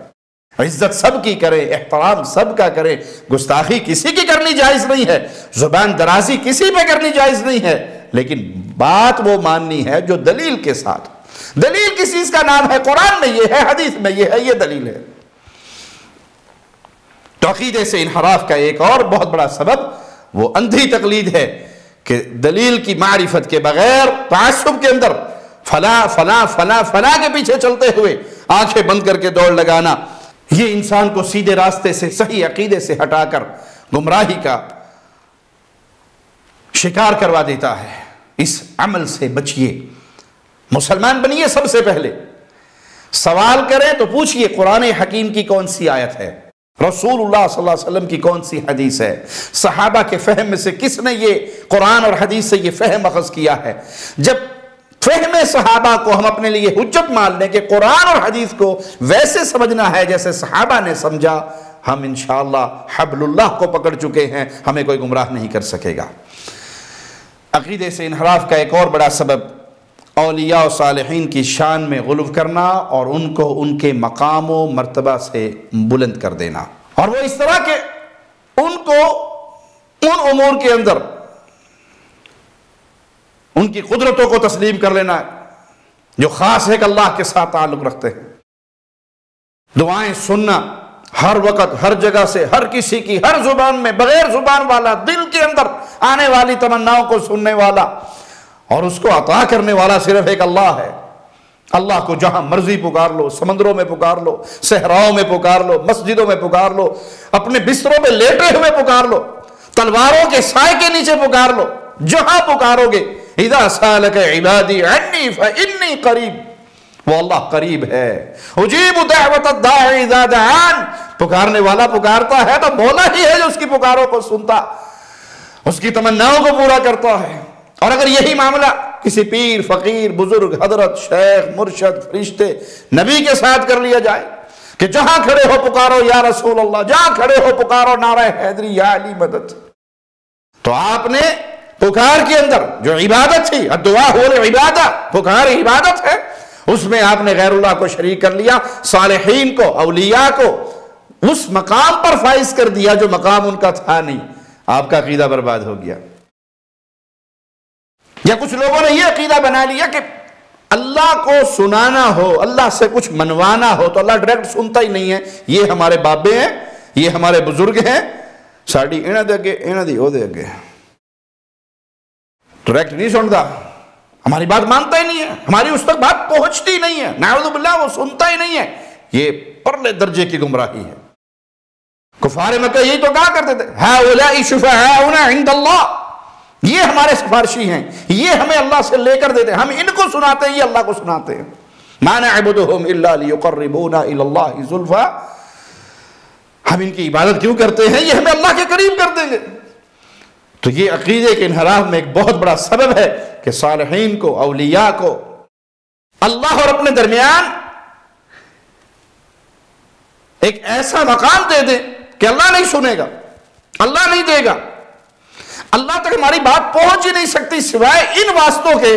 عزت سب کی کریں، احترام سب کا کریں، گستاخی کسی کی کرنی جائز نہیں ہے، زبان درازی کسی پہ کرنی جائز نہیں ہے، لیکن بات وہ ماننی ہے جو دلیل کے ساتھ۔ دلیل کس چیز کا نام ہے؟ قرآن میں یہ ہے، حدیث میں یہ ہے، یہ دلیل ہے۔ تو عقیدے سے انحراف کا ایک اور بہت بڑا سبب وہ اندھی تقلید ہے کہ دلیل کی معرفت کے بغیر تعصب کے اندر فلاں فلاں فلاں فلاں کے پیچھے چلتے ہوئے آنکھیں بند کر کے دوڑ لگانا، یہ انسان کو سیدھے راستے سے، صحیح عقیدے سے ہٹا کر گمراہی کا شکار کروا دیتا ہے۔ اس عمل سے بچیے، مسلمان بنیے۔ سب سے پہلے سوال کریں تو پوچھئے قرآن حکیم کی کون سی آیت ہے، رسول اللہ صلی اللہ علیہ وسلم کی کون سی حدیث ہے، صحابہ کے فہم میں سے کس نے یہ قرآن اور حدیث سے یہ فہم اخذ کیا ہے۔ جب فہم صحابہ کو ہم اپنے لیے حجت مان لیں کہ قرآن اور حدیث کو ویسے سمجھنا ہے جیسے صحابہ نے سمجھا، ہم انشاءاللہ حبل اللہ کو پکڑ چکے ہیں، ہمیں کوئی گمراہ نہیں کر سکے گا۔ عقیدے سے انحراف کا ایک اور بڑا سبب اولیاء و صالحین کی شان میں غلو کرنا اور ان کو ان کے مقام و مرتبہ سے بلند کر دینا، اور وہ اس طرح کہ ان کو ان امور کے اندر ان کی قدرتوں کو تسلیم کر لینا جو خاص ہے کہ اللہ کے ساتھ تعلق رکھتے ہیں۔ دعائیں سننا ہر وقت، ہر جگہ سے، ہر کسی کی، ہر زبان میں، بغیر زبان والا، دل کے اندر آنے والی تمناؤں کو سننے والا اور اس کو عطا کرنے والا صرف ایک اللہ ہے۔ اللہ کو جہاں مرضی پکار لو، سمندروں میں پکار لو، صحراؤں میں پکار لو، مسجدوں میں پکار لو، اپنے بستروں پہ لیٹے ہوئے پکار لو، تلواروں کے سائے کے نیچے پکار لو، جہاں پکارو گے اذا سالک عبادی عنی فانی قریب، وہ اللہ قریب ہے۔ اجیب دعوت الداعی اذا دعان، پکارنے والا پکارتا ہے تو مولا ہی ہے جو اس کی پکاروں کو سنتا، اس کی تمناؤں کو پورا کرتا ہے۔ اور اگر یہی معاملہ کسی پیر فقیر بزرگ حضرت شیخ مرشد فرشتے نبی کے ساتھ کر لیا جائے کہ جہاں کھڑے ہو پکارو یا رسول اللہ، جہاں کھڑے ہو پکارو نعرہ حیدری یا علی مدد. تو آپ نے پکار کے اندر جو عبادت تھی، الدعاء هو العبادہ، پکار عبادت ہے، اس میں آپ نے غیر اللہ کو شریک کر لیا، صالحین کو اولیاء کو اس مقام پر فائز کر دیا جو مقام ان کا تھا نہیں. آپ کا عقیدہ برباد ہو گیا. یا کچھ لوگوں نے یہ عقیدہ بنا لیا کہ اللہ کو سنانا ہو، اللہ سے کچھ منوانا ہو تو اللہ ڈائریکٹ سنتا ہی نہیں ہے. یہ ہمارے بابے ہیں، یہ ہمارے بزرگ ہیں، ساڑی انہاں دے اگے انہاں دی او دے اگے ڈائریکٹ نہیں سنتا، ہماری بات مانتا ہی نہیں ہے، ہماری اس تک بات پہنچتی نہیں ہے، نعوذ باللہ وہ سنتا ہی نہیں ہے. یہ پرلے درجے کی گمراہی ہے. کفار مکہ یہی تو کہا کرتے تھے ہؤلاء شفعاؤنا عند اللہ، یہ ہمارے سفارشی ہیں، یہ ہمیں اللہ سے لے کر دیتے ہیں، ہم ان کو سناتے ہیں، یہ اللہ کو سناتے ہیں. ما نعبدهم الا ليقربونا الى الله زلفى، ہم ان کی عبادت کیوں کرتے ہیں؟ یہ ہمیں اللہ کے قریب کر دیں گے. تو یہ عقیدے کے انحراف میں ایک بہت بڑا سبب ہے کہ صالحین کو، اولیاء کو اللہ اور اپنے درمیان ایک ایسا مقام دے دیں کہ اللہ نہیں سنے گا، اللہ نہیں دے گا، اللہ تک ہماری بات پہنچ ہی نہیں سکتی سوائے ان واسطوں کے.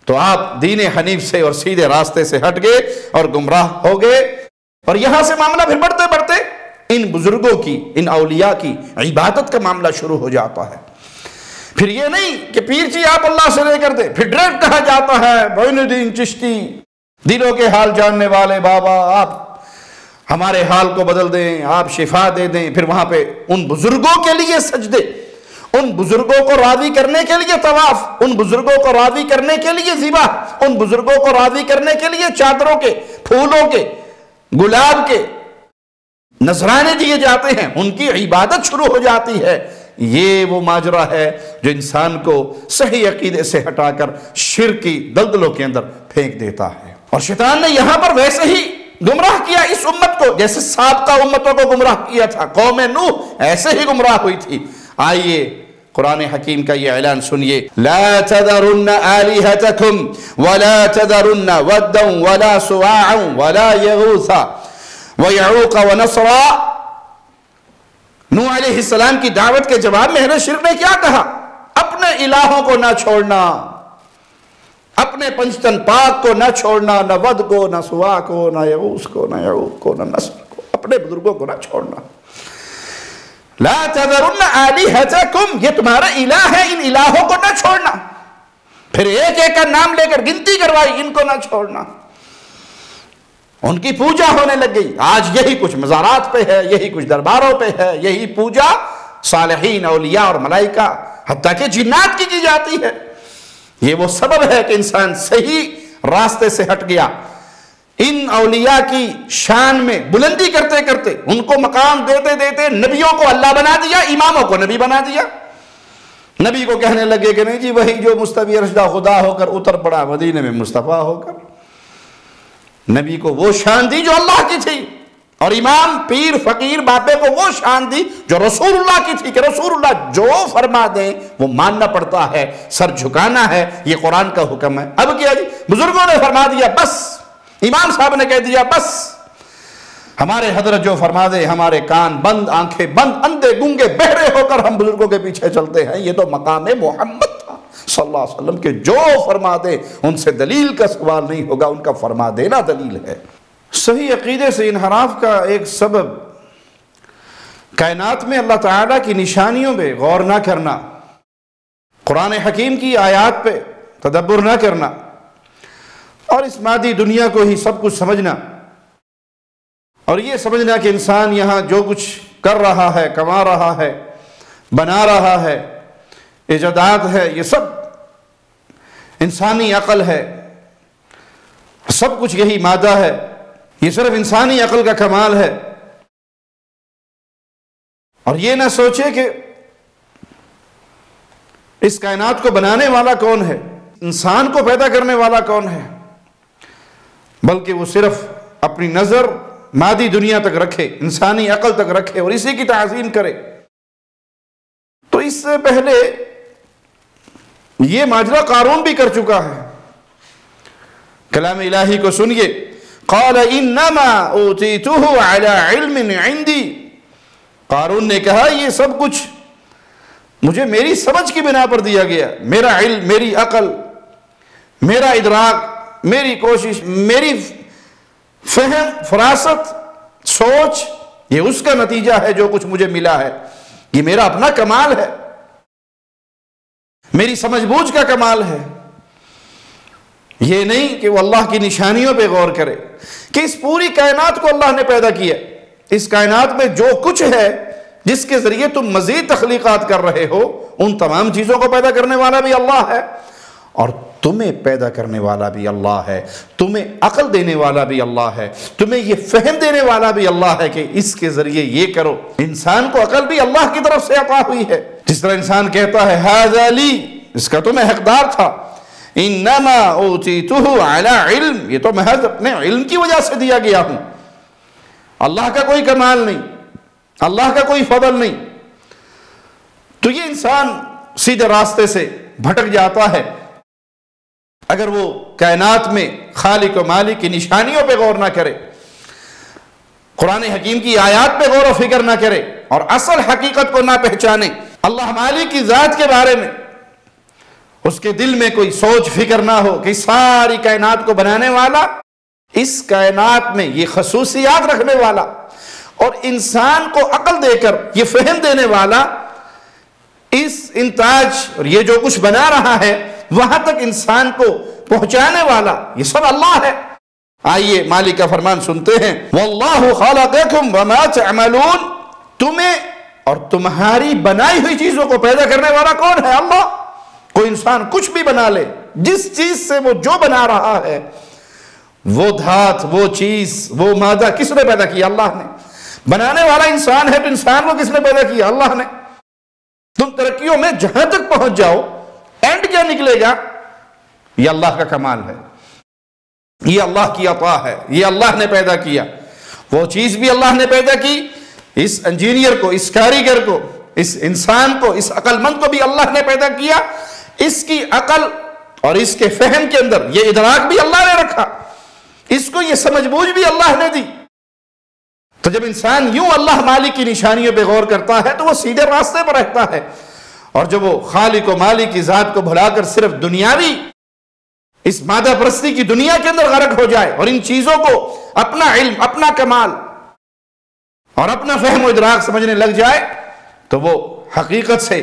تو آپ دین حنیف سے اور سیدھے راستے سے ہٹ گئے اور گمراہ ہو گئے. اور یہاں سے معاملہ پھر بڑھتے بڑھتے ان بزرگوں کی، ان اولیاء کی عبادت کا معاملہ شروع ہو جاتا ہے. پھر یہ نہیں کہ پیر جی آپ اللہ سے لے کر دے، پھر ڈائریکٹ کہا جاتا ہے معین الدین چشتی دلوں کے حال جاننے والے بابا، آپ ہمارے حال کو بدل دیں، آپ شفا دے دیں. پھر وہاں پہ ان بزرگوں کے لیے سجدے، ان بزرگوں کو راضی کرنے کے لیے طواف، ان بزرگوں کو راضی کرنے کے لیے ذبح، ان بزرگوں کو راضی کرنے کے لیے چادروں کے، پھولوں کے، گلاب کے نذرانے دیے جاتے ہیں، ان کی عبادت شروع ہو جاتی ہے. یہ وہ ماجرا ہے جو انسان کو صحیح عقیدے سے ہٹا کر شرک کی دلدلوں کے اندر پھینک دیتا ہے. اور شیطان نے یہاں پر ویسے ہی گمراہ کیا اس امت کو جیسے سابقہ امتوں کو گمراہ کیا تھا. قوم نوح ایسے ہی گمراہ ہوئی تھی. آئیے قرآن حکیم کا یہ اعلان سنیے، لا تذرن آلہتکم ولا تذرن ودا ولا سواعا ولا یغوث ویعوق ونسرا. نوح علیہ السلام کی دعوت کے جواب میں اہل شرک نے کیا کہا؟ اپنے الہوں کو نہ چھوڑنا، اپنے پنجتن پاک کو نہ چھوڑنا، نہ ود کو، نہ سوا کو، نہ یغوث کو، نہ یعوق کو، نہ نسر کو، اپنے بزرگوں کو نہ چھوڑنا. لا تذرن آلہتکم، یہ تمہارا الہ ہے، ان الہوں کو نہ چھوڑنا. پھر ایک ایک کا نام لے کر گنتی کروائی، ان کو نہ چھوڑنا. ان کی پوجا ہونے لگ گئی. آج یہی کچھ مزارات پہ ہے، یہی کچھ درباروں پہ ہے، یہی پوجا صالحین، اولیاء اور ملائکہ حتیٰ کہ جنات کی جاتی ہے. یہ وہ سبب ہے کہ انسان صحیح راستے سے ہٹ گیا. ان اولیاء کی شان میں بلندی کرتے کرتے، ان کو مقام دیتے دیتے نبیوں کو اللہ بنا دیا، اماموں کو نبی بنا دیا. نبی کو کہنے لگے کہ نہیں جی وہی جو مستوی رشدہ خدا ہو کر اتر پڑا مدینے میں مصطفیٰ ہو کر. نبی کو وہ شان دی جو اللہ کی تھی، اور امام پیر فقیر بابے کو وہ شان دی جو رسول اللہ کی تھی کہ رسول اللہ جو فرما دیں وہ ماننا پڑتا ہے، سر جھکانا ہے. یہ قرآن کا حکم ہے. اب کیا جی بزرگوں نے فرما دیا بس، امام صاحب نے کہہ دیا بس، ہمارے حضرت جو فرما دے، ہمارے کان بند، آنکھیں بند، اندھے گنگے بہرے ہو کر ہم بزرگوں کے پیچھے چلتے ہیں. یہ تو مقام محمد تھا صلی اللہ علیہ وسلم کے جو فرما دے ان سے دلیل کا سوال نہیں ہوگا، ان کا فرما دینا دلیل ہے. صحیح عقیدے سے انحراف کا ایک سبب کائنات میں اللہ تعالیٰ کی نشانیوں پہ غور نہ کرنا، قرآن حکیم کی آیات پہ تدبر نہ کرنا، اور اس مادی دنیا کو ہی سب کچھ سمجھنا، اور یہ سمجھنا کہ انسان یہاں جو کچھ کر رہا ہے، کما رہا ہے، بنا رہا ہے، ایجادات ہے، یہ سب انسانی عقل ہے، سب کچھ یہی مادہ ہے، یہ صرف انسانی عقل کا کمال ہے. اور یہ نہ سوچے کہ اس کائنات کو بنانے والا کون ہے، انسان کو پیدا کرنے والا کون ہے، بلکہ وہ صرف اپنی نظر مادی دنیا تک رکھے، انسانی عقل تک رکھے اور اسی کی تعظیم کرے. تو اس سے پہلے یہ ماجرا قارون بھی کر چکا ہے. کلام الہی کو سنیے. قال انما اوتیتہ علی علم عندی. قارون نے کہا یہ سب کچھ مجھے میری سمجھ کی بنا پر دیا گیا. میرا علم، میری عقل، میرا ادراک، میری کوشش، میری فہم، فراست، سوچ، یہ اس کا نتیجہ ہے جو کچھ مجھے ملا ہے. یہ میرا اپنا کمال ہے، میری سمجھ بوجھ کا کمال ہے. یہ نہیں کہ وہ اللہ کی نشانیوں پہ غور کرے کہ اس پوری کائنات کو اللہ نے پیدا کیا. اس کائنات میں جو کچھ ہے جس کے ذریعے تم مزید تخلیقات کر رہے ہو، ان تمام چیزوں کو پیدا کرنے والا بھی اللہ ہے، اور تمہیں پیدا کرنے والا بھی اللہ ہے، تمہیں عقل دینے والا بھی اللہ ہے، تمہیں یہ فہم دینے والا بھی اللہ ہے کہ اس کے ذریعے یہ کرو. انسان کو عقل بھی اللہ کی طرف سے عطا ہوئی ہے. جس طرح انسان کہتا ہے ھذا لی، اس کا تو میں حقدار تھا. انما اوتیتہ علی علم، یہ تو محض اپنے علم کی وجہ سے دیا گیا ہوں. اللہ کا کوئی کمال نہیں، اللہ کا کوئی فضل نہیں. تو یہ انسان سیدھے راستے سے بھٹک جاتا ہے اگر وہ کائنات میں خالق و مالک کی نشانیوں پہ غور نہ کرے، قرآن حکیم کی آیات پہ غور و فکر نہ کرے، اور اصل حقیقت کو نہ پہچانے. اللہ مالک کی ذات کے بارے میں اس کے دل میں کوئی سوچ فکر نہ ہو کہ ساری کائنات کو بنانے والا، اس کائنات میں یہ خصوصیات رکھنے والا، اور انسان کو عقل دے کر یہ فہم دینے والا، اس انتاج اور یہ جو کچھ بنا رہا ہے وہاں تک انسان کو پہنچانے والا، یہ سب اللہ ہے. آئیے مالک کا فرمان سنتے ہیں. واللہ خلقکم وما تعملون. تمہیں اور تمہاری بنائی ہوئی چیزوں کو پیدا کرنے والا کون ہے؟ اللہ. کوئی انسان کچھ بھی بنا لے، جس چیز سے وہ جو بنا رہا ہے، وہ دھات، وہ چیز، وہ مادہ کس نے پیدا کیا؟ اللہ نے. بنانے والا انسان ہے تو انسان کو کس نے پیدا کیا؟ اللہ نے. تم ترقیوں میں جہاں تک پہنچ جاؤ، اینڈ کیا نکلے گا؟ یہ اللہ کا کمال ہے، یہ اللہ کی عطا ہے، یہ اللہ نے پیدا کیا. وہ چیز بھی اللہ نے پیدا کی. اس انجینئر کو، اس کاریگر کو، اس انسان کو، اس عقل مند کو بھی اللہ نے پیدا کیا. اس کی عقل اور اس کے فہم کے اندر یہ ادراک بھی اللہ نے رکھا، اس کو یہ سمجھ بوجھ بھی اللہ نے دی. تو جب انسان یوں اللہ مالک کی نشانیوں پہ غور کرتا ہے تو وہ سیدھے راستے پر رہتا ہے. اور جب وہ خالق و مالک کی ذات کو بھلا کر صرف دنیاوی اس مادہ پرستی کی دنیا کے اندر غرق ہو جائے اور ان چیزوں کو اپنا علم، اپنا کمال اور اپنا فہم و ادراک سمجھنے لگ جائے تو وہ حقیقت سے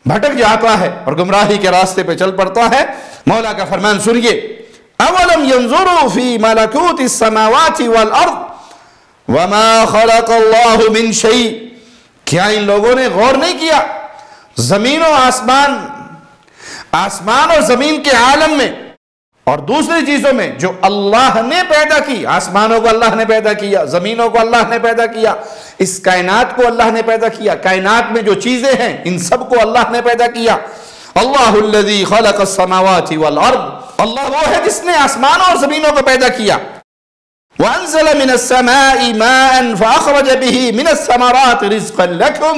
بھٹک جاتا ہے اور گمراہی کے راستے پہ چل پڑتا ہے. مولا کا فرمان سنیے. اولم ينظروا في ملكوت السماوات والارض وما خلق اللہ من شیء. کیا ان لوگوں نے غور نہیں کیا زمین و آسمان اور زمین کے عالم میں اور دوسری چیزوں میں جو اللہ نے پیدا کی؟ آسمانوں کو اللہ نے پیدا کیا، زمینوں کو اللہ نے پیدا کیا، اس کائنات کو اللہ نے پیدا کیا، کائنات میں جو چیزیں ہیں ان سب کو اللہ نے پیدا کیا. اللہ الذی خلق السماوات والارض. اللہ وہ ہے جس نے آسمانوں اور زمینوں کو پیدا کیا. وَأَنزَلَ مِنَ السَّمَاءِ مَاءً فَأَخْرَجَ بِهِ مِنَ الثَّمَرَاتِ رِزْقًا لَكُمْ.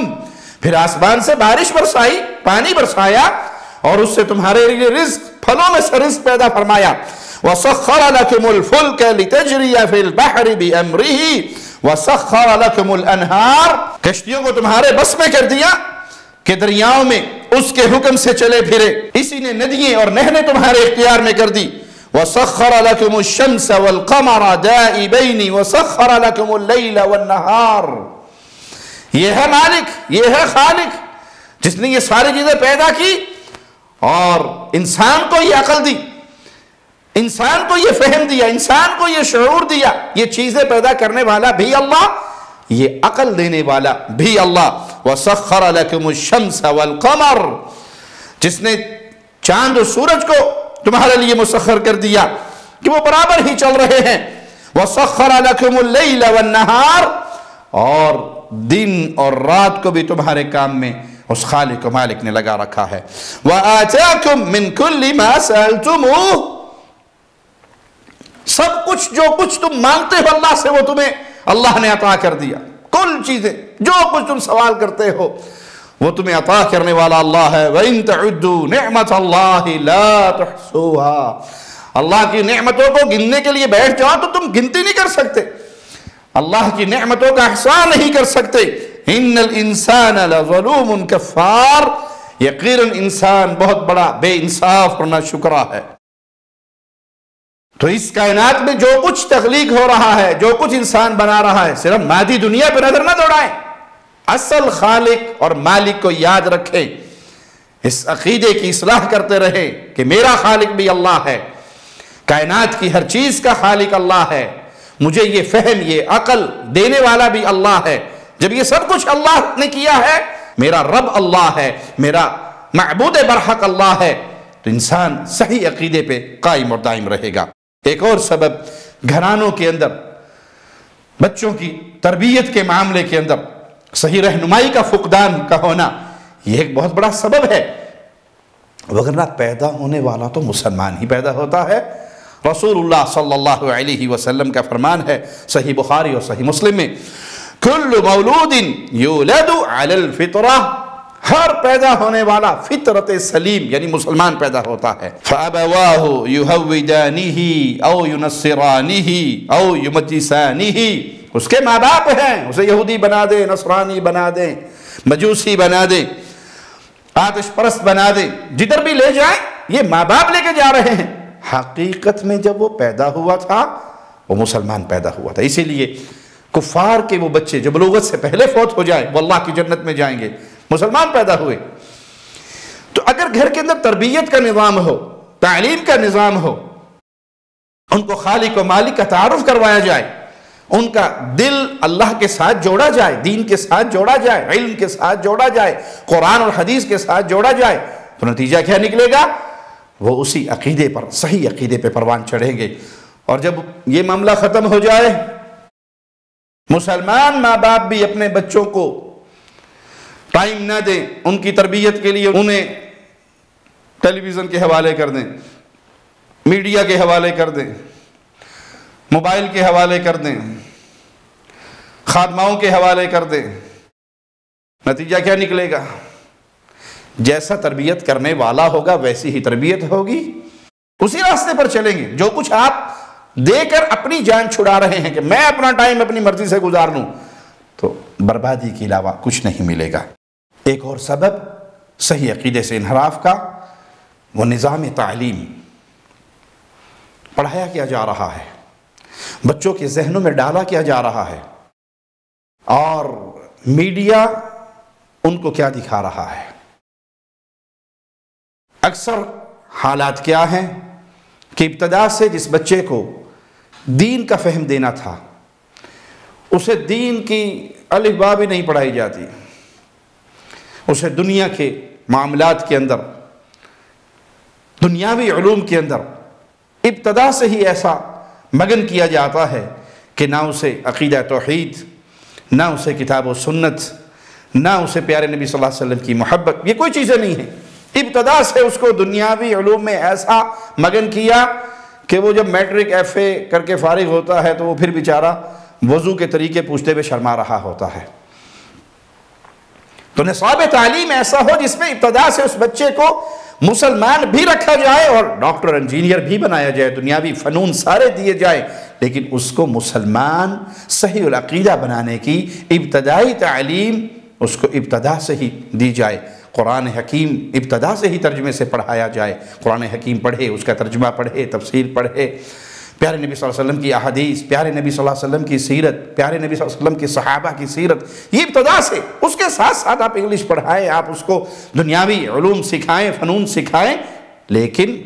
پھر آسمان سے بارش برسائی، پانی برسایا، اور اس سے تمہارے لیے رزق، پھلوں میں سے رزق پیدا فرمایا. وَسَخَّرَ لَكُمُ الْفُلْكَ لِتَجْرِيَ فِي الْبَحْرِ بِأَمْرِهِ وَسَخَّرَ لَكُمُ الْأَنْهَارِ. کشتیوں کو تمہارے بس میں کر دیا کہ دریاؤں میں اس کے حکم سے چلے پھرے. اسی نے ندییں اور نہریں تمہارے اختیار میں کر دی. وَسَخَّرَ لَكُمُ الشَّمْسَ وَالْقَمَرَ دَائِبَيْنِ وَسَخَّرَ لَكُمُ اللَّيْلَ وَالنَّهَارِ. یہ ہے مالک، یہ ہے خالق جس نے یہ ساری چیزیں پیدا کی اور انسان کو یہ عقل دی، انسان کو یہ فہم دیا، انسان کو یہ شعور دیا. یہ چیزیں پیدا کرنے والا بھی اللہ، یہ عقل دینے والا بھی اللہ. وَسَخَّرَ لَكُمُ الشَّمْسَ وَالْقَمَرَ. جس نے چاند و سورج کو تمہارے لیے مسخر کر دیا کہ وہ برابر ہی چل رہے ہیں. وَسَخَّرَ لَكُمُ اللَّيْلَ وَالنَّهَارِ. اور دن اور رات کو بھی تمہارے کام میں اس خالق و مالک نے لگا رکھا ہے. وَآتَاكُم مِّن كُلِّ مَا سَأَلْتُمُوهُ. سب کچھ جو کچھ تم مانگتے ہو اللہ سے وہ تمہیں اللہ نے عطا کر دیا. کل چیزیں جو کچھ تم سوال کرتے ہو وہ تمہیں عطا کرنے والا اللہ ہے. وَإِن تَعُدُّوا نِعْمَةَ اللَّهِ لَا تُحْصُوهَا. اللہ کی نعمتوں کو گننے کے لیے بیٹھ جاؤ تو تم گنتی نہیں کر سکتے, اللہ کی نعمتوں کا احصاء نہیں کر سکتے. ان الانسان لظلوم کفار. یقیناً انسان بہت بڑا بے انصاف اور ناشکرا ہے. تو اس کائنات میں جو کچھ تخلیق ہو رہا ہے, جو کچھ انسان بنا رہا ہے, صرف مادی دنیا پہ نظر نہ دوڑائیں, اصل خالق اور مالک کو یاد رکھیں. اس عقیدے کی اصلاح کرتے رہیں کہ میرا خالق بھی اللہ ہے, کائنات کی ہر چیز کا خالق اللہ ہے, مجھے یہ فہم یہ عقل دینے والا بھی اللہ ہے. جب یہ سب کچھ اللہ نے کیا ہے, میرا رب اللہ ہے, میرا معبود برحق اللہ ہے, تو انسان صحیح عقیدے پہ قائم اور دائم رہے گا. ایک اور سبب گھرانوں کے اندر بچوں کی تربیت کے معاملے کے اندر صحیح رہنمائی کا فقدان کا ہونا, یہ ایک بہت بڑا سبب ہے. وگرنہ پیدا ہونے والا تو مسلمان ہی پیدا ہوتا ہے. رسول اللہ صلی اللہ علیہ وسلم کا فرمان ہے صحیح بخاری اور صحیح مسلم میں, کل مولود یولد علی الفطرہ, ہر پیدا ہونے والا فطرت سلیم یعنی مسلمان پیدا ہوتا ہے. فَأَبَوَاهُ يُهَوِّدَانِهِ أَوْ يُنَصِّرَانِهِ أَوْ يُمَجِّسَانِهِ. اس کے ماں باپ ہیں, اسے یہودی بنا دیں, نصرانی بنا دیں, مجوسی بنا دیں, آتش پرست بنا دیں, جدھر بھی لے جائیں یہ ماں باپ لے کے جا رہے ہیں. حقیقت میں جب وہ پیدا ہوا تھا وہ مسلمان پیدا ہوا تھا. اسی لیے کفار کے وہ بچے جو بلوغت سے پہلے فوت ہو جائیں وہ اللہ کی جنت میں جائیں گے, مسلمان پیدا ہوئے. تو اگر گھر کے اندر تربیت کا نظام ہو, تعلیم کا نظام ہو, ان کو خالق و مالک کا تعارف کروایا جائے, ان کا دل اللہ کے ساتھ جوڑا جائے, دین کے ساتھ جوڑا جائے, علم کے ساتھ جوڑا جائے, قرآن اور حدیث کے ساتھ جوڑا جائے, تو نتیجہ کیا نکلے گا؟ وہ اسی عقیدے پر, صحیح عقیدے پہ پروان چڑھیں گے. اور جب یہ معاملہ ختم ہو جائے, مسلمان ماں باپ بھی اپنے بچوں کو ٹائم نہ دیں, ان کی تربیت کے لیے انہیں ٹیلی ویژن کے حوالے کر دیں, میڈیا کے حوالے کر دیں, موبائل کے حوالے کر دیں, خادماؤں کے حوالے کر دیں, نتیجہ کیا نکلے گا؟ جیسا تربیت کرنے والا ہوگا ویسی ہی تربیت ہوگی, اسی راستے پر چلیں گے. جو کچھ آپ دے کر اپنی جان چھڑا رہے ہیں کہ میں اپنا ٹائم اپنی مرضی سے گزار لوں, تو بربادی کے علاوہ کچھ نہیں ملے گا. ایک اور سبب صحیح عقیدے سے انحراف کا, وہ نظام تعلیم. پڑھایا کیا جا رہا ہے, بچوں کے ذہنوں میں ڈالا کیا جا رہا ہے, اور میڈیا ان کو کیا دکھا رہا ہے. اکثر حالات کیا ہیں کہ ابتدا سے جس بچے کو دین کا فہم دینا تھا, اسے دین کی الف با بھی نہیں پڑھائی جاتی, اسے دنیا کے معاملات کے اندر, دنیاوی علوم کے اندر ابتدا سے ہی ایسا مگن کیا جاتا ہے کہ نہ اسے عقیدہ توحید, نہ اسے کتاب و سنت, نہ اسے پیارے نبی صلی اللہ علیہ وسلم کی محبت, یہ کوئی چیزیں نہیں ہیں. ابتدا سے اس کو دنیاوی علوم میں ایسا مگن کیا کہ وہ جب میٹرک ایف اے کر کے فارغ ہوتا ہے تو وہ پھر بیچارہ وضو کے طریقے پوچھتے ہوئے شرما رہا ہوتا ہے. تو نصاب تعلیم ایسا ہو جس میں ابتدا سے اس بچے کو مسلمان بھی رکھا جائے اور ڈاکٹر انجینئر بھی بنایا جائے, دنیاوی فنون سارے دیے جائیں, لیکن اس کو مسلمان صحیح العقیدہ بنانے کی ابتدائی تعلیم اس کو ابتدا سے ہی دی جائے. قرآن حکیم ابتدا سے ہی ترجمے سے پڑھایا جائے, قرآن حکیم پڑھے, اس کا ترجمہ پڑھے, تفسیر پڑھے, پیارے نبی صلی اللہ علیہ وسلم کی احادیث, پیارے نبی صلی اللہ علیہ وسلم کی سیرت, پیارے نبی صلی اللہ علیہ وسلم کی صحابہ کی سیرت, یہ ابتدا سے. اس کے ساتھ ساتھ آپ انگلش پڑھائیں, آپ اس کو دنیاوی علوم سکھائیں, فنون سکھائیں, لیکن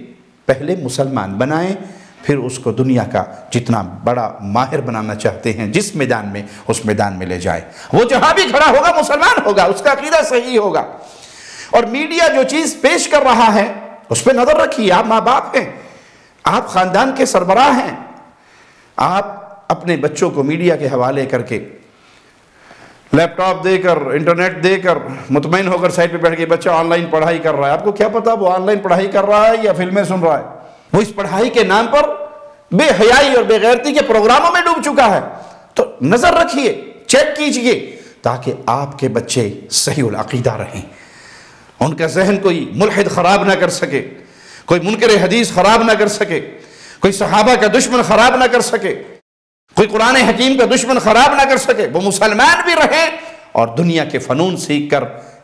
پہلے مسلمان بنائیں, پھر اس کو دنیا کا جتنا بڑا ماہر بنانا چاہتے ہیں جس میدان میں, اس میدان میں لے جائیں. وہ جہاں بھی کھڑا ہوگا مسلمان ہوگا, اس کا عقیدہ صحیح ہوگا. اور میڈیا جو چیز پیش کر رہا ہے اس پہ نظر رکھیے. آپ ماں باپ ہیں, آپ خاندان کے سربراہ ہیں, آپ اپنے بچوں کو میڈیا کے حوالے کر کے لیپ ٹاپ دے کر, انٹرنیٹ دے کر, مطمئن ہو کر سائٹ پہ بیٹھ کے بچہ آن لائن پڑھائی کر رہا ہے. آپ کو کیا پتا وہ آن لائن پڑھائی کر رہا ہے یا فلمیں سن رہا ہے؟ وہ اس پڑھائی کے نام پر بے حیائی اور بے غیرتی کے پروگراموں میں ڈوب چکا ہے. تو نظر رکھیے, چیک کیجئے, تاکہ آپ کے بچے صحیح العقیدہ رہیں، ان کا ذہن کوئی ملحد خراب نہ کر سکے، کوئی منکر حدیث خراب نہ کر سکے، کوئی صحابہ کا دشمن خراب نہ کر سکے، کوئی قرآن حکیم کا دشمن خراب نہ کر سکے، وہ مسلمان بھی رہیں اور دنیا کے فنون سیکھ کر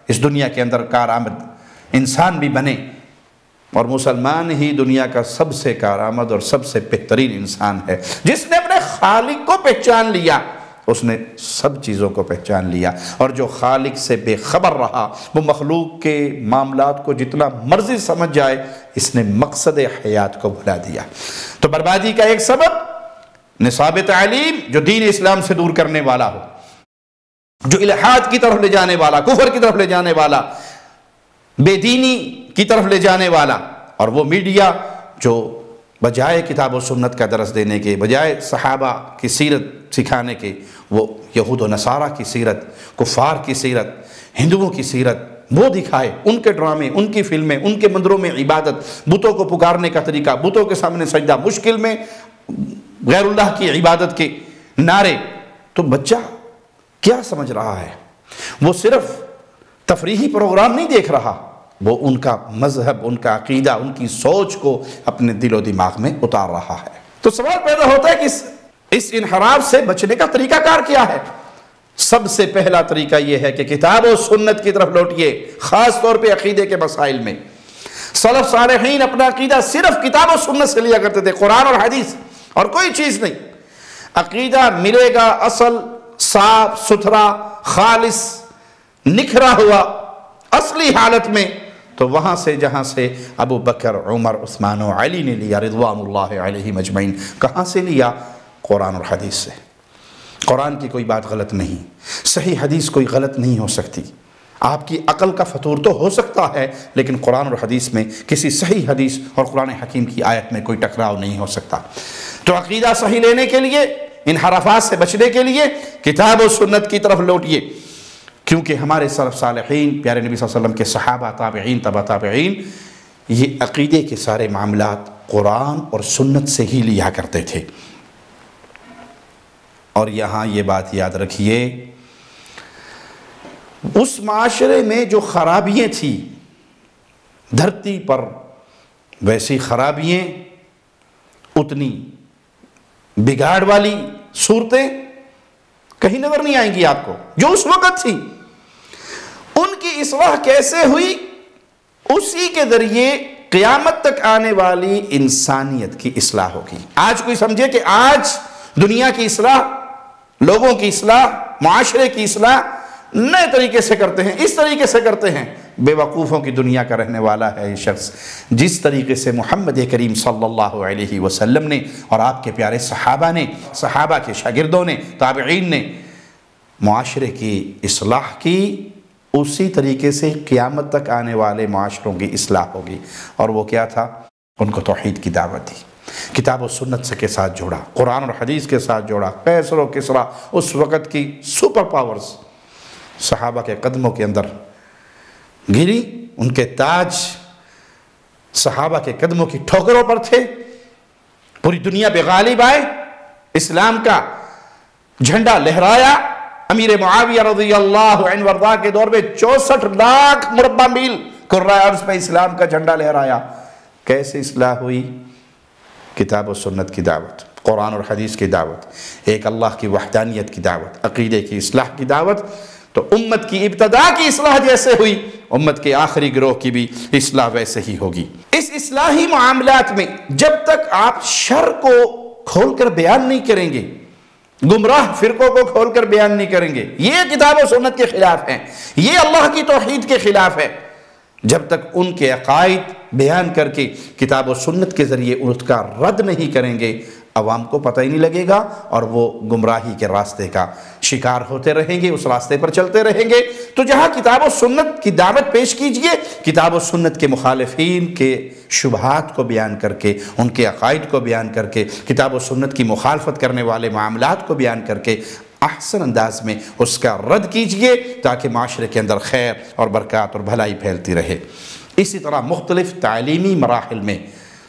اس دنیا کے اندر کارآمد انسان بھی بنے، اور مسلمان ہی دنیا کا سب سے کارآمد اور سب سے بہترین انسان ہے، جس نے اپنے خالق کو پہچان لیا اس نے سب چیزوں کو پہچان لیا، اور جو خالق سے بے خبر رہا وہ مخلوق کے معاملات کو جتنا مرضی سمجھ جائے، اس نے مقصد حیات کو بھلا دیا۔ تو بربادی کا ایک سبب نصاب تعلیم جو دین اسلام سے دور کرنے والا ہو، جو الحاد کی طرف لے جانے والا، کفر کی طرف لے جانے والا، بے دینی کی طرف لے جانے والا، اور وہ میڈیا جو بجائے کتاب و سنت کا درس دینے کے، بجائے صحابہ کی سیرت سکھانے کے، وہ یہود و نصارہ کی سیرت، کفار کی سیرت، ہندوؤں کی سیرت وہ دکھائے، ان کے ڈرامے، ان کی فلمیں، ان کے مندروں میں عبادت، بتوں کو پکارنے کا طریقہ، بتوں کے سامنے سجدہ، مشکل میں غیر اللہ کی عبادت کے نعرے، تو بچہ کیا سمجھ رہا ہے؟ وہ صرف تفریحی پروگرام نہیں دیکھ رہا، وہ ان کا مذہب، ان کا عقیدہ، ان کی سوچ کو اپنے دل و دماغ میں اتار رہا ہے۔ تو سوال پیدا ہوتا ہے کہ اس انحراف سے بچنے کا طریقہ کار کیا ہے؟ سب سے پہلا طریقہ یہ ہے کہ کتاب و سنت کی طرف لوٹیے، خاص طور پہ عقیدے کے مسائل میں۔ سلف صالحین اپنا عقیدہ صرف کتاب و سنت سے لیا کرتے تھے، قرآن اور حدیث اور کوئی چیز نہیں۔ عقیدہ ملے گا اصل، صاف ستھرا، خالص، نکھرا ہوا، اصلی حالت میں، تو وہاں سے جہاں سے ابو بکر، عمر، عثمان و علی نے لیا رضوان اللہ علیہم اجمعین، کہاں سے لیا؟ قرآن اور حدیث سے۔ قرآن کی کوئی بات غلط نہیں، صحیح حدیث کوئی غلط نہیں ہو سکتی، آپ کی عقل کا فطور تو ہو سکتا ہے، لیکن قرآن اور حدیث میں کسی صحیح حدیث اور قرآن حکیم کی آیت میں کوئی ٹکراؤ نہیں ہو سکتا۔ تو عقیدہ صحیح لینے کے لیے، انحرافات سے بچنے کے لیے کتاب و سنت کی طرف لوٹیے، کیونکہ ہمارے سلف صالحین، پیارے نبی صلی اللہ علیہ وسلم کے صحابہ، تابعین، تبع تابعین، یہ عقیدے کے سارے معاملات قرآن اور سنت سے ہی لیا کرتے تھے۔ اور یہاں یہ بات یاد رکھیے، اس معاشرے میں جو خرابیاں تھیں دھرتی پر، ویسی خرابیاں، اتنی بگاڑ والی صورتیں کہیں نظر نہیں آئیں گی آپ کو جو اس وقت تھی۔ ان کی اصلاح کیسے ہوئی؟ اسی کے ذریعے قیامت تک آنے والی انسانیت کی اصلاح ہوگی۔ آج کوئی سمجھے کہ آج دنیا کی اصلاح، لوگوں کی اصلاح، معاشرے کی اصلاح نئے طریقے سے کرتے ہیں، اس طریقے سے کرتے ہیں، بے وقوفوں کی دنیا کا رہنے والا ہے یہ شخص۔ جس طریقے سے محمد کریم صلی اللہ علیہ وسلم نے اور آپ کے پیارے صحابہ نے، صحابہ کے شاگردوں نے، تابعین نے معاشرے کی اصلاح کی، اسی طریقے سے قیامت تک آنے والے معاشروں کی اصلاح ہوگی۔ اور وہ کیا تھا؟ ان کو توحید کی دعوت دی، کتاب و سنت سے کے ساتھ جوڑا، قرآن اور حدیث کے ساتھ جوڑا۔ قیصر و کسریٰ اس وقت کی سپر پاورز صحابہ کے قدموں کے اندر گری، ان کے تاج صحابہ کے قدموں کی ٹھوکروں پر تھے، پوری دنیا پہ غالب آئے، اسلام کا جھنڈا لہرایا۔ امیر معاویہ رضی اللہ عنہ وارضاہ کے دور میں 64 لاکھ مربع میل قرۂ ارض پہ اسلام کا جھنڈا لہرایا۔ کیسے اصلاح ہوئی؟ کتاب و سنت کی دعوت، قرآن اور حدیث کی دعوت، ایک اللہ کی وحدانیت کی دعوت، عقیدے کی اصلاح کی دعوت۔ تو امت کی ابتدا کی اصلاح جیسے ہوئی، امت کے آخری گروہ کی بھی اصلاح ویسے ہی ہوگی۔ اس اصلاحی معاملات میں جب تک آپ شر کو کھول کر بیان نہیں کریں گے، گمراہ فرقوں کو کھول کر بیان نہیں کریں گے، یہ کتاب و سنت کے خلاف ہیں، یہ اللہ کی توحید کے خلاف ہے، جب تک ان کے عقائد بیان کر کے کتاب و سنت کے ذریعے اس کا رد نہیں کریں گے، عوام کو پتہ ہی نہیں لگے گا، اور وہ گمراہی کے راستے کا شکار ہوتے رہیں گے، اس راستے پر چلتے رہیں گے۔ تو جہاں کتاب و سنت کی دعوت پیش کیجئے، کتاب و سنت کے مخالفین کے شبہات کو بیان کر کے، ان کے عقائد کو بیان کر کے، کتاب و سنت کی مخالفت کرنے والے معاملات کو بیان کر کے احسن انداز میں اس کا رد کیجئے، تاکہ معاشرے کے اندر خیر اور برکات اور بھلائی پھیلتی رہے۔ اسی طرح مختلف تعلیمی مراحل میں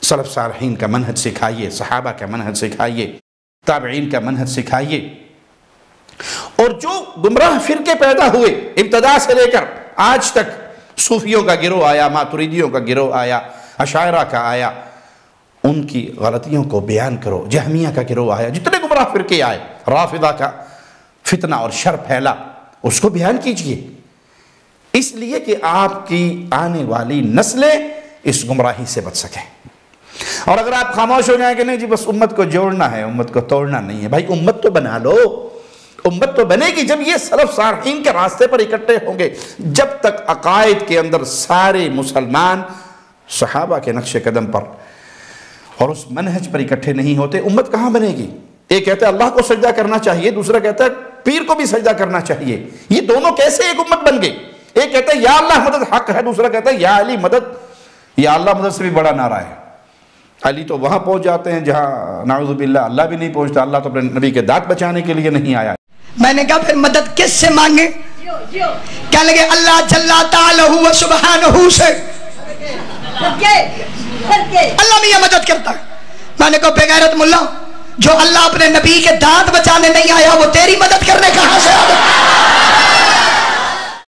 سلف صالحین کا منہج سکھائیے، صحابہ کا منہج سکھائیے، تابعین کا منہج سکھائیے، اور جو گمراہ فرقے پیدا ہوئے ابتدا سے لے کر آج تک، صوفیوں کا گروہ آیا، ماتریدیوں کا گروہ آیا، اشاعرہ کا آیا، ان کی غلطیوں کو بیان کرو۔ جہمیہ کا گروہ آیا، جتنے گمراہ فرقے آئے، رافضہ کا فتنہ اور شر پھیلا، اس کو بیان کیجئے، اس لیے کہ آپ کی آنے والی نسلیں اس گمراہی سے بچ سکیں۔ اور اگر آپ خاموش ہو جائیں کہ نہیں جی بس امت کو جوڑنا ہے، امت کو توڑنا نہیں ہے، بھائی امت تو بنا لو، امت تو بنے گی جب یہ سلف صالحین کے راستے پر اکٹھے ہوں گے۔ جب تک عقائد کے اندر سارے مسلمان صحابہ کے نقش قدم پر اور اس منہج پر اکٹھے نہیں ہوتے، امت کہاں بنے گی؟ ایک کہتا ہے اللہ کو سجدہ کرنا چاہیے، دوسرا کہتا ہے پیر کو بھی سجدہ کرنا چاہیے، یہ دونوں کیسے ایک امت بن گئے؟ ایک کہتا ہے یا اللہ مدد حق ہے، دوسرا کہتا ہے یا علی مدد، یا اللہ مدد سے بھی بڑا نعرہ ہے۔ علی تو وہاں پہنچ جاتے ہیں جہاں نعوذ باللہ اللہ بھی نہیں پہنچتا، اللہ تو اپنے نبی کے دانت بچانے کے لیے نہیں آیا۔ میں نے کہا پھر مدد کس سے مانگے؟ کہنے لگے اللہ جل تعالی و سبحانہ سے، اللہ بھی یہ مدد کرتا ہے۔ میں نے کہا بے غیرت ملا، جو اللہ اپنے نبی کے دانت بچانے نہیں آیا وہ تیری مدد کرنے کہاں سے آیا؟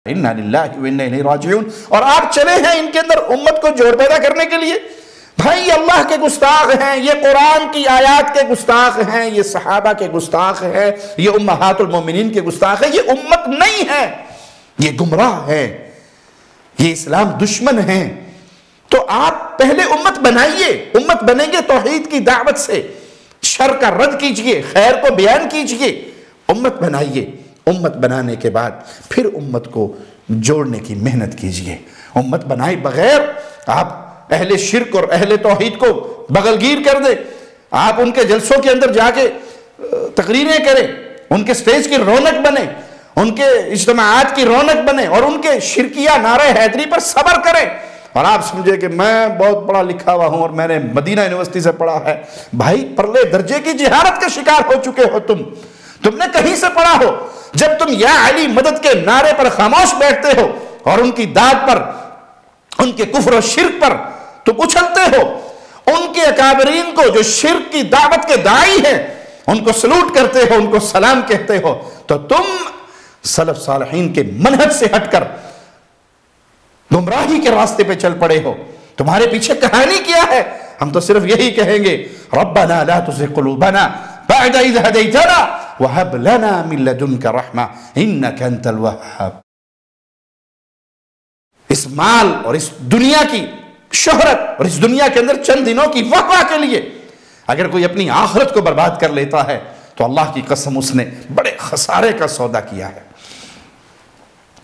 اِنَّا لِلَّهِ وَإِنَّا إِلَيْهِ راجعون۔ اور آپ چلے ہیں ان کے اندر امت کو جوڑ پیدا کرنے کے لیے۔ بھائی یہ اللہ کے گستاخ ہیں، یہ قرآن کی آیات کے گستاخ ہیں، یہ صحابہ کے گستاخ ہیں، یہ امہات المومنین کے گستاخ ہیں، یہ امت نہیں ہے، یہ گمراہ ہے، یہ اسلام دشمن ہیں۔ تو آپ پہلے امت بنائیے، امت بنیں گے توحید کی دعوت سے، شر کا رد کیجئے، خیر کو بیان کیجئے، امت بنائیے۔ امت بنانے کے بعد پھر امت کو جوڑنے کی محنت کیجئے۔ امت بنائے بغیر آپ اہل شرک اور اہل توحید کو بغل گیر کر دیں، آپ ان کے جلسوں کے اندر جا کے تقریریں کریں، ان کے سٹیج کی رونق بنے، ان کے اجتماعات کی رونق بنے، اور ان کے شرکیہ نعرہ حیدری پر صبر کریں، اور آپ سمجھے کہ میں بہت بڑا لکھا ہوا ہوں اور میں نے مدینہ یونیورسٹی سے پڑھا ہے۔ بھائی پرلے درجے کی جہالت کا شکار ہو چکے ہو تم نے کہیں سے پڑھا ہو؟ جب تم یا علی مدد کے نعرے پر خاموش بیٹھتے ہو اور ان کی داد پر، ان کے کفر و شرک پر تم اچھلتے ہو، ان کے اکابرین کو جو شرک کی دعوت کے داعی ہیں ان کو سلوٹ کرتے ہو، ان کو سلام کہتے ہو، تو تم سلف صالحین کے منہج سے ہٹ کر گمراہی کے راستے پہ چل پڑے ہو۔ تمہارے پیچھے کہانی کیا ہے؟ ہم تو صرف یہی کہیں گے ربنا لا تزغ قلوبنا بعد اذ ہدیتنا وہب لنا من لدنک رحمہ انک انت الوہاب۔ اس مال اور اس دنیا کی شہرت اور اس دنیا کے اندر چند دنوں کی وقوع کے لیے اگر کوئی اپنی آخرت کو برباد کر لیتا ہے تو اللہ کی قسم اس نے بڑے خسارے کا سودا کیا ہے۔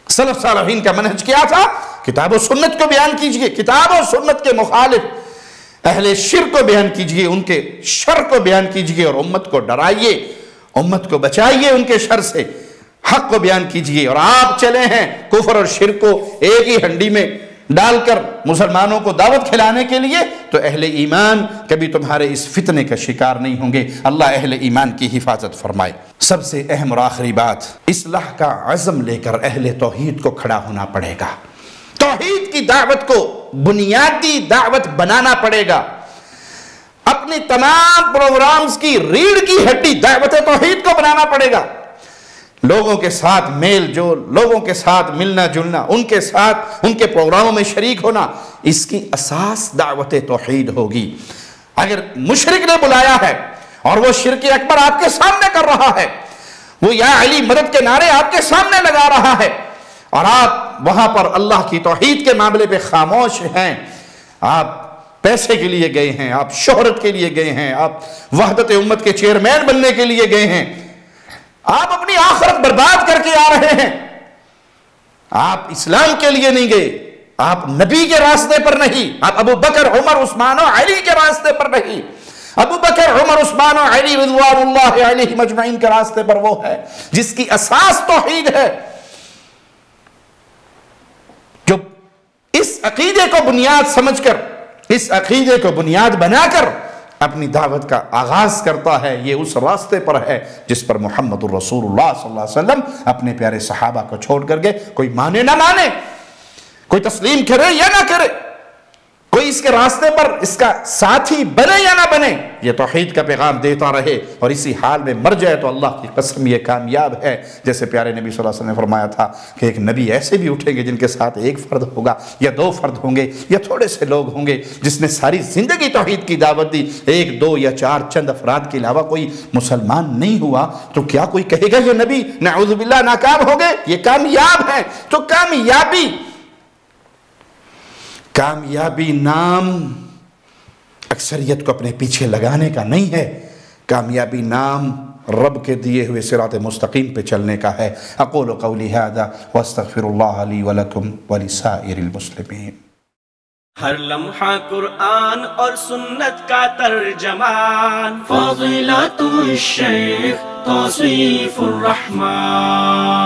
سلف صالحین کا منہج کیا تھا؟ کتاب و سنت کو بیان کیجئے، کتاب و سنت کے مخالف اہل شرک کو بیان کیجئے، ان کے شر کو بیان کیجئے، اور امت کو ڈرائیے، امت کو بچائیے ان کے شر سے، حق کو بیان کیجئے۔ اور آپ چلے ہیں کفر اور شرک کو ایک ہی ہنڈی میں ڈال کر مسلمانوں کو دعوت کھلانے کے لیے، تو اہل ایمان کبھی تمہارے اس فتنے کا شکار نہیں ہوں گے۔ اللہ اہل ایمان کی حفاظت فرمائے۔ سب سے اہم اور آخری بات، اصلاح کا عزم لے کر اہل توحید کو کھڑا ہونا پڑے گا۔ توحید کی دعوت کو بنیادی دعوت بنانا پڑے گا۔ اپنی تمام پروگرامز کی ریڑھ کی ہڈی دعوت توحید کو بنانا پڑے گا۔ لوگوں کے ساتھ میل جول، لوگوں کے ساتھ ملنا جلنا، ان کے ساتھ ان کے پروگراموں میں شریک ہونا، اس کی اساس دعوت توحید ہوگی۔ اگر مشرک نے بلایا ہے اور وہ شرک اکبر آپ کے سامنے کر رہا ہے، وہ یا علی مدد کے نعرے آپ کے سامنے لگا رہا ہے، اور آپ وہاں پر اللہ کی توحید کے معاملے پہ خاموش ہیں، آپ پیسے کے لیے گئے ہیں، آپ شہرت کے لیے گئے ہیں، آپ وحدت امت کے چیئرمین بننے کے لیے گئے ہیں، آپ اپنی آخرت برباد کر کے آ رہے ہیں، آپ اسلام کے لیے نہیں گئے، آپ نبی کے راستے پر نہیں، آپ ابو بکر عمر عثمان و علی کے راستے پر نہیں۔ ابو بکر عمر عثمان و علی رضوان اللہ علیہ مجمعین کے راستے پر وہ ہے جس کی اساس توحید ہے، جو اس عقیدے کو بنیاد سمجھ کر، اس عقیدے کو بنیاد بنا کر اپنی دعوت کا آغاز کرتا ہے۔ یہ اس راستے پر ہے جس پر محمد الرسول اللہ صلی اللہ علیہ وسلم اپنے پیارے صحابہ کو چھوڑ کر گئے۔ کوئی مانے نہ مانے، کوئی تسلیم کرے یا نہ کرے، کوئی کوئی اس کے راستے پر اس کا ساتھی بنے یا نہ بنے، یہ توحید کا پیغام دیتا رہے اور اسی حال میں مر جائے تو اللہ کی قسم یہ کامیاب ہے۔ جیسے پیارے نبی صلی اللہ علیہ وسلم نے فرمایا تھا کہ ایک نبی ایسے بھی اٹھیں گے جن کے ساتھ ایک فرد ہوگا یا دو فرد ہوں گے یا تھوڑے سے لوگ ہوں گے، جس نے ساری زندگی توحید کی دعوت دی، ایک دو یا چار چند افراد کے علاوہ کوئی مسلمان نہیں ہوا، تو کیا کوئی کہے گا یہ نبی نعوذ باللہ ناکام ہو گئے؟ یہ کامیاب ہے۔ تو کامیابی نام اکثریت کو اپنے پیچھے لگانے کا نہیں ہے، کامیابی نام رب کے دیے ہوئے صراط مستقیم پہ چلنے کا ہے۔ اقول قولی ھذا واستغفر اللہ لی ولکم ولسائر المسلمین۔ ہر لمحہ قرآن اور سنت کا ترجمان، فضیلت الشیخ توصیف الرحمان۔